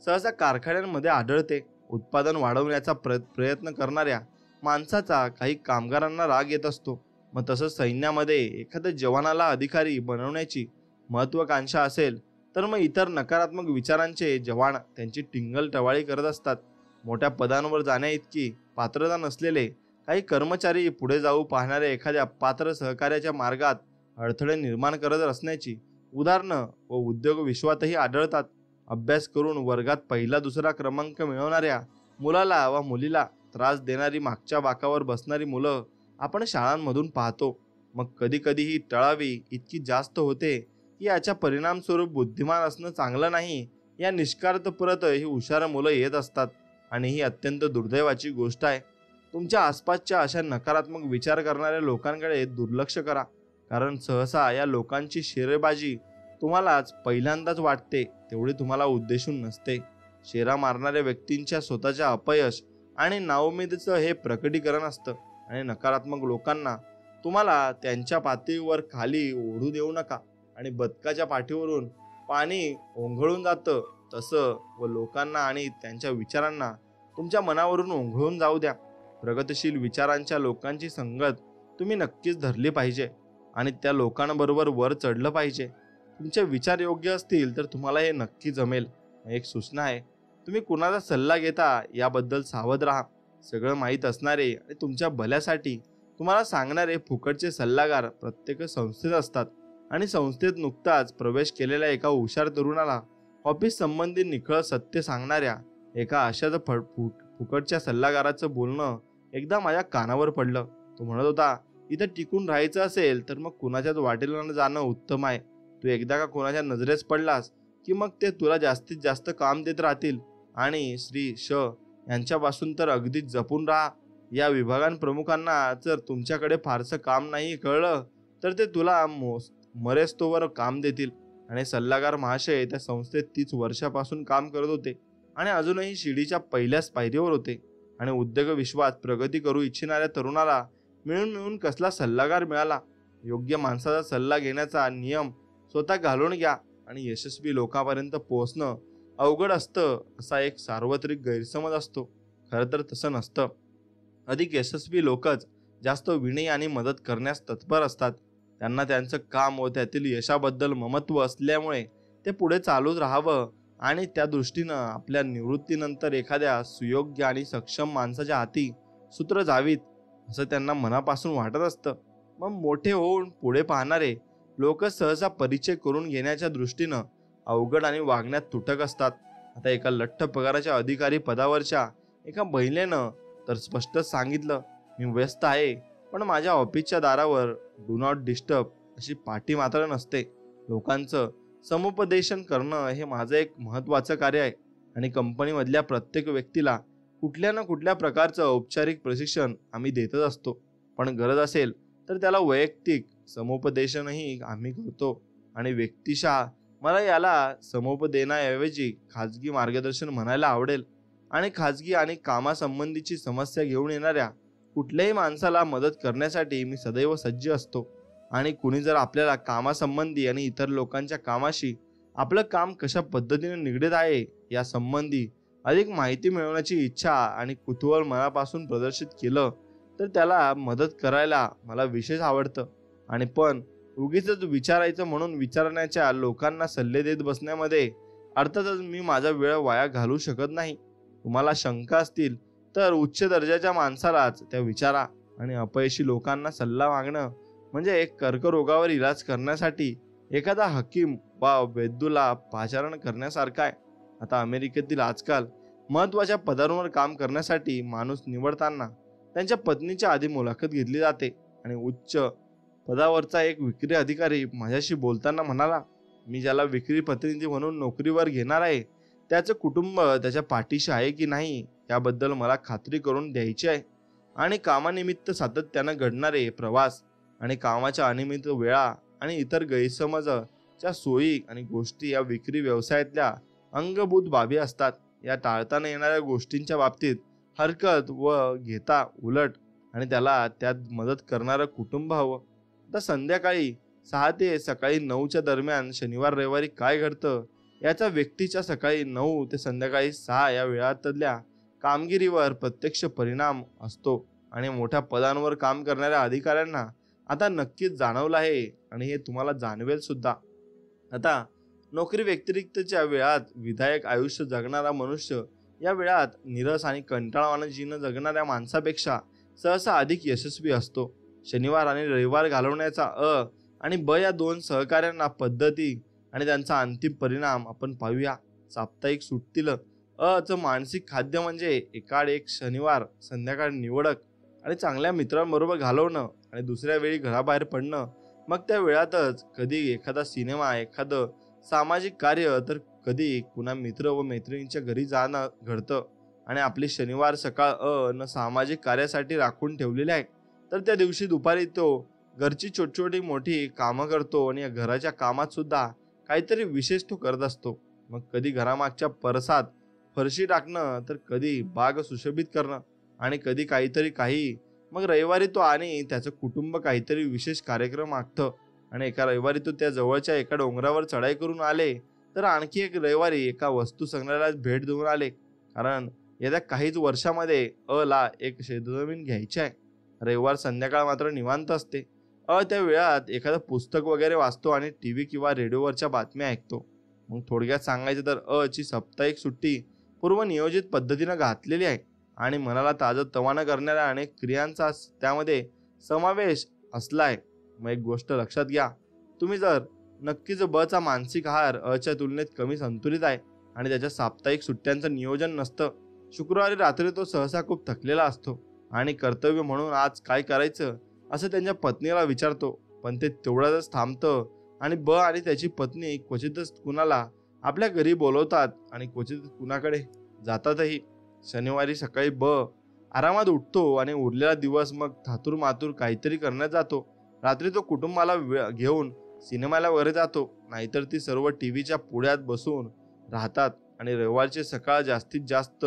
सहसा कारखान्यांमध्ये आढळते. उत्पादन वाढवण्याचा प्रयत्न करणाऱ्या माणसाचा काही कामगारांना राग येत असतो. मग तसंच सैन्यामध्ये एखाद्या जवानाला अधिकारी बनवण्याची महत्वाकांक्षा असेल तर मग इतर नकारात्मक विचारांचे जवान त्यांची टिंगल टवाळी करत असतात. मोठ्या पदांवर जाण्या इतकी पात्रता नसलेले काही कर्मचारी पुढे जाऊ पाहणाऱ्या एखाद्या पात्र सहकार्याच्या मार्गात अडथळे निर्माण करत असण्याची उदाहरणं व उद्योग विश्वातही आढळतात. अभ्यास करून वर्गात पहिला दुसरा क्रमांक मिळवणाऱ्या मुलाला व मुलीला त्रास देणारी मागच्या बाकावर बसणारी मुलं आपण शाळांमधून पाहतो. मग कधी कधी ही टळावी इतकी जास्त होते की याच्या परिणामस्वरूप बुद्धिमान असणं चांगलं नाही या निष्कार्थ परत ही हुशार मुलं येत असतात. आणि ही अत्यंत दुर्दैवाची गोष्ट आहे. तुमच्या आसपासच्या अशा नकारात्मक विचार करणाऱ्या लोकांकडे दुर्लक्ष करा, कारण सहसा या लोकांची शेरेबाजी तुम्हालाच पहिल्यांदाच वाटते, तेवढी तुम्हाला उद्देशून नसते. शेरा मारणाऱ्या व्यक्तींच्या स्वतःच्या अपयश आणि नाउमेदीचं हे प्रकटीकरण असतं. आणि नकारात्मक लोकांना तुम्हाला त्यांच्या पातळीवर खाली ओढू देऊ नका. आणि बदकाच्या पाठीवरून पाणी ओंघळून जातं तसं व लोकांना आणि त्यांच्या विचारांना तुमच्या मनावरून ओंघळून जाऊ द्या. प्रगतशील विचारांच्या लोकांची संगत तुम्ही नक्कीच धरली पाहिजे आणि त्या लोकांबरोबर वर चढलं पाहिजे. तुमचे विचार योग्य असतील तर तुम्हाला हे नक्की जमेल. एक सूचना आहे, तुम्ही कुणाचा सल्ला घेता याबद्दल सावध राहा. सगळं माहीत असणारे आणि तुमच्या भल्यासाठी तुम्हाला सांगणारे फुकटचे सल्लागार प्रत्येक संस्थेत असतात. आणि संस्थेत नुकताच प्रवेश केलेल्या एका हुशार तरुणाला ऑफिस संबंधी निखळ सत्य सांगणाऱ्या एका अशाच फुकटच्या सल्लागाराचं बोलणं एकदा माझ्या कानावर पडलं. तो म्हणत होता, इथं टिकून राहायचं असेल तर मग कुणाच्याच वाटेला जाणं उत्तम आहे. तू एकदा का कोणाच्या नजरेस पडलास की मग ते तुला जास्तीत जास्त काम देत राहतील. आणि श्री श यांच्यापासून तर अगदीच जपून राहा. या विभागांप्रमुखांना जर तुमच्याकडे फारसं काम नाही कळलं तर ते तुला मरेस्तोवर काम देतील. आणि सल्लागार महाशय त्या संस्थेत 30 वर्षापासून काम करत होते आणि अजूनही शिडीच्या पहिल्याच पायरीवर होते. आणि उद्योग विश्वात प्रगती करू इच्छिणाऱ्या तरुणाला मिळून कसला सल्लागार मिळाला. योग्य माणसाचा सल्ला घेण्याचा नियम स्वतः घालून घ्या आणि यशस्वी लोकांपर्यंत पोहोचणं अवघड असतं असा एक सार्वत्रिक गैरसमज असतो. खरं तर तसं नसतं. अधिक यशस्वी लोकच जास्त विनय आणि मदत करण्यास तत्पर असतात. त्यांना त्यांचं काम व त्यातील यशाबद्दल ममत्व असल्यामुळे ते पुढे चालूच राहावं आणि त्या दृष्टीनं आपल्या निवृत्तीनंतर एखाद्या सुयोग्य आणि सक्षम माणसाच्या हाती सूत्र जावीत. असं त्यांना मनापासून वाटत असतं. मग मोठे होऊन पुढे पाहणारे लोक सहसा परिचय करून घेण्याच्या दृष्टीनं अवघड आणि वागण्यात तुटक असतात. आता एका लठ्ठ पगाराच्या अधिकारी पदावरच्या एका महिलेनं तर स्पष्ट सांगितलं, मी व्यस्त आहे, पण माझ्या ऑफिसच्या दारावर डू नॉट डिस्टर्ब अशी पाटी मात्र नसते. लोकांचं समुपदेशन करणं हे माझं एक महत्त्वाचं कार्य आहे आणि कंपनीमधल्या प्रत्येक व्यक्तीला कुठल्या ना कुठल्या प्रकारचं औपचारिक प्रशिक्षण आम्ही देतच असतो. पण गरज असेल तर त्याला वैयक्तिक समुपदेशनही आम्ही करतो. आणि व्यक्तिशः मला याला समुपदेनाऐवजी खाजगी मार्गदर्शन म्हणायला आवडेल. आणि खाजगी आणि कामासंबंधीची समस्या घेऊन येणाऱ्या कुठल्याही माणसाला मदत करण्यासाठी मी सदैव सज्ज असतो. आणि कुणी जर आपल्याला कामासंबंधी आणि इतर लोकांच्या कामाशी आपलं काम कशा पद्धतीने निगडीत आहे या संबंधी अधिक माहिती मिळवण्याची इच्छा आणि कुतूहल मनापासून प्रदर्शित केलं तर त्याला मदत करायला मला विशेष आवडतं. आणि पण उगीच विचारायचं म्हणून विचारण्याच्या लोकांना सल्ले देत बसण्यामध्ये अर्थातच मी माझा वेळ वाया घालवू शकत नाही. तुम्हाला शंका असतील तर उच्च दर्जाच्या माणसालाच त्या विचारा. आणि अपयशी लोकांना सल्ला मागणं म्हणजे एक कर्करोगावर इलाज करण्यासाठी एखादा हकीम वा वैद्यूला पाचारण करण्यासारखा आहे. आता अमेरिकेतील आजकाल महत्त्वाच्या पदांवर काम करण्यासाठी माणूस निवडताना त्यांच्या पत्नीच्या आधी मुलाखत घेतली जाते. आणि उच्च पदावरचा एक विक्री अधिकारी माझ्याशी बोलताना म्हणाला, मी ज्याला विक्री प्रतिनिधी म्हणून नोकरीवर घेणार आहे त्याचं कुटुंब त्याच्या पाठीशी आहे की नाही याबद्दल मला खात्री करून द्यायची आहे. आणि कामानिमित्त सातत्यानं घडणारे प्रवास आणि कामाच्या अनियमित वेळा आणि इतर गैरसमजच्या सोयी आणि गोष्टी या विक्री व्यवसायातल्या अंगभूत बाबी असतात. या टाळताना येणाऱ्या गोष्टींच्या बाबतीत हरकत व घेता उलट आणि त्याला त्यात मदत करणारं कुटुंब हवं. आता संध्याकाळी 6 ते सकाळी 9च्या दरम्यान शनिवार रविवारी काय घडतं याचा व्यक्तीच्या सकाळी 9 ते संध्याकाळी 6 या वेळातल्या कामगिरीवर प्रत्यक्ष परिणाम असतो. आणि मोठ्या पदांवर काम करणाऱ्या अधिकाऱ्यांना आता नक्कीच जाणवलं आहे आणि हे तुम्हाला जाणवेल सुद्धा. आता नोकरी व्यतिरिक्तच्या वेळात विधायक आयुष्य जगणारा मनुष्य या वेळात नीरस आणि कंटाळवाणं जीवन जगणाऱ्या माणसापेक्षा सहसा अधिक यशस्वी असतो. शनिवार आणि रविवार घालवण्याचा आणि या दोन सहकार्यांना पद्धती आणि त्यांचा अंतिम परिणाम आपण पाहूया. साप्ताहिक सुट्टीलं चं मानसिक खाद्य म्हणजे एकाड एक शनिवार संध्याकाळ निवडक आणि चांगल्या मित्रांबरोबर घालवणं आणि दुसऱ्या वेळी घराबाहेर पडणं. मग त्या वेळातच कधी एखादा सिनेमा, एखादं सामाजिक कार्य, तर कधी कुणा मित्र व मैत्रिणींच्या घरी जाणं घडतं. आणि आपली शनिवार सकाळ न सामाजिक कार्यासाठी राखून ठेवलेली आहे. तर त्या दिवशी दुपारी तो घरची छोटी मोठी कामं करतो आणि या घराच्या कामात सुद्धा काहीतरी विशेष तो करत असतो. मग कधी घरामागच्या परसात फरशी टाकणं, तर कधी बाग सुशोभित करणं आणि कधी काही. मग रविवारी तो आणि त्याचं कुटुंब काहीतरी विशेष कार्यक्रम आखतं. आणि एका रविवारी तो त्या जवळच्या एका डोंगरावर चढाई करून आले, तर आणखी एक रविवारी एका वस्तू संग्रहालयात भेट देऊन आले, कारण येत्या काहीच वर्षामध्ये ला एक शेतजमीन घ्यायची आहे. रविवार संध्याकाळ मात्र निवांत असते. त्या वेळात एखादं पुस्तक वगैरे वाचतो आणि टीव्ही किंवा रेडिओवरच्या बातम्या ऐकतो. मग थोडक्यात सांगायचं तर ची साप्ताहिक सुट्टी पूर्वनियोजित पद्धतीनं घातलेली आहे आणि मनाला ताजंतवानं करणाऱ्या अनेक क्रियांचा त्यामध्ये समावेश असलाय. मग एक गोष्ट लक्षात घ्या, तुम्ही जर नक्कीच चा मानसिक आहार च्या तुलनेत कमी संतुलित आहे आणि त्याच्या साप्ताहिक सुट्ट्यांचं नियोजन नसतं. शुक्रवारी रात्री तो सहसा खूप थकलेला असतो आणि कर्तव्य म्हणून आज काय करायचं असं त्यांच्या पत्नीला विचारतो. पण ते तेवढ्यातच थांबतं आणि आणि त्याची पत्नी क्वचितच कुणाला आपल्या घरी बोलवतात आणि क्वचित कुणाकडे जातातही. शनिवारी सकाळी आरामात उठतो आणि उरलेला दिवस मग थातूर मातूर काहीतरी करण्यात जातो. रात्री तो कुटुंबाला घेऊन सिनेमाला वगैरे जातो, नाहीतर ती सर्व टीव्हीच्या पुढ्यात बसून राहतात. आणि रविवारची सकाळ जास्तीत जास्त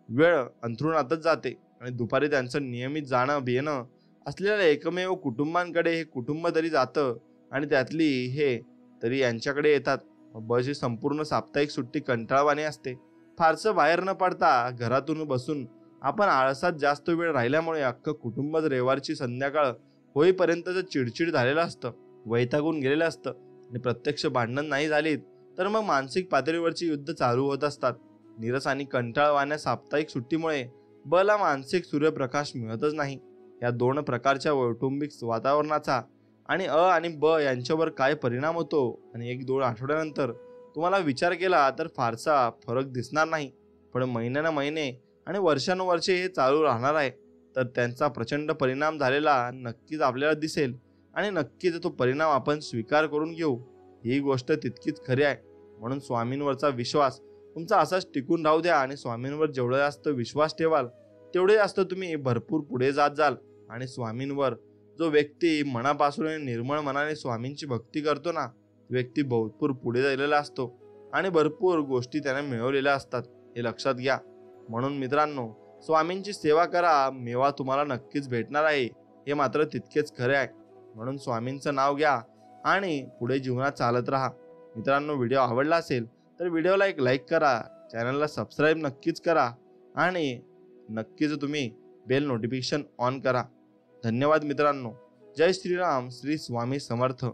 वेळ अंथरुणातच जाते. आणि दुपारी त्यांचं नियमित जाणं येणं असलेल्या एकमेव कुटुंबांकडे हे कुटुंब तरी जातं आणि त्यातली हे तरी यांच्याकडे येतात. ची संपूर्ण साप्ताहिक सुट्टी कंटाळवाणी असते. फारसं बाहेर न पडता घरातून बसून आपण आळसात जास्त वेळ राहिल्यामुळे अख्खं कुटुंबच रविवारची संध्याकाळ होईपर्यंतच चिडचिड झालेलं असतं, वैतागून गेलेलं असतं. आणि प्रत्यक्ष भांडण नाही झालीत तर मग मानसिक पातळीवरची युद्ध चालू होत असतात. नीरस आणि कंटाळवाण्या साप्ताहिक सुट्टीमुळे ला मानसिक सूर्यप्रकाश मिळतच नाही. या दोन प्रकारच्या कौटुंबिक वातावरणाचा आणि अ आणि ब यांच्यावर काय परिणाम होतो आणि 1-2 आठवड्यानंतर तुम्हाला विचार केला तर फारसा फरक दिसणार नाही, पण महिन्यानं महिने आणि वर्षानुवर्षे हे चालू राहणार आहे, तर त्यांचा प्रचंड परिणाम झालेला नक्कीच आपल्याला दिसेल आणि नक्कीच तो परिणाम आपण स्वीकार करून घेऊ. ही गोष्ट तितकीच खरी आहे. म्हणून स्वामींवरचा विश्वास तुमचा असाच टिकून राहू द्या आणि स्वामींवर जेवढा जास्त विश्वास ठेवाल तेवढे जास्त तुम्ही भरपूर पुढे जात जाल. आणि स्वामींवर जो व्यक्ती मनापासून आणि निर्मळ मनाने स्वामींची भक्ती करतो ना, व्यक्ती भरपूर पुढे गेलेला असतो आणि भरपूर गोष्टी त्याने मिळवलेल्या असतात, हे लक्षात घ्या. म्हणून मित्रांनो, स्वामींची सेवा करा, मेवा तुम्हाला नक्कीच भेटणार आहे, हे मात्र तितकेच खरे आहे. म्हणून स्वामींचं नाव घ्या आणि पुढे जीवनात चालत राहा. मित्रांनो, व्हिडिओ आवडला असेल तर व्हिडिओला एक लाईक करा, चॅनलला सबस्क्राईब नक्कीच करा आणि नक्कीच तुम्ही बेल नोटिफिकेशन ऑन करा. धन्यवाद मित्रांनो. जय श्रीराम. श्री स्वामी समर्थ.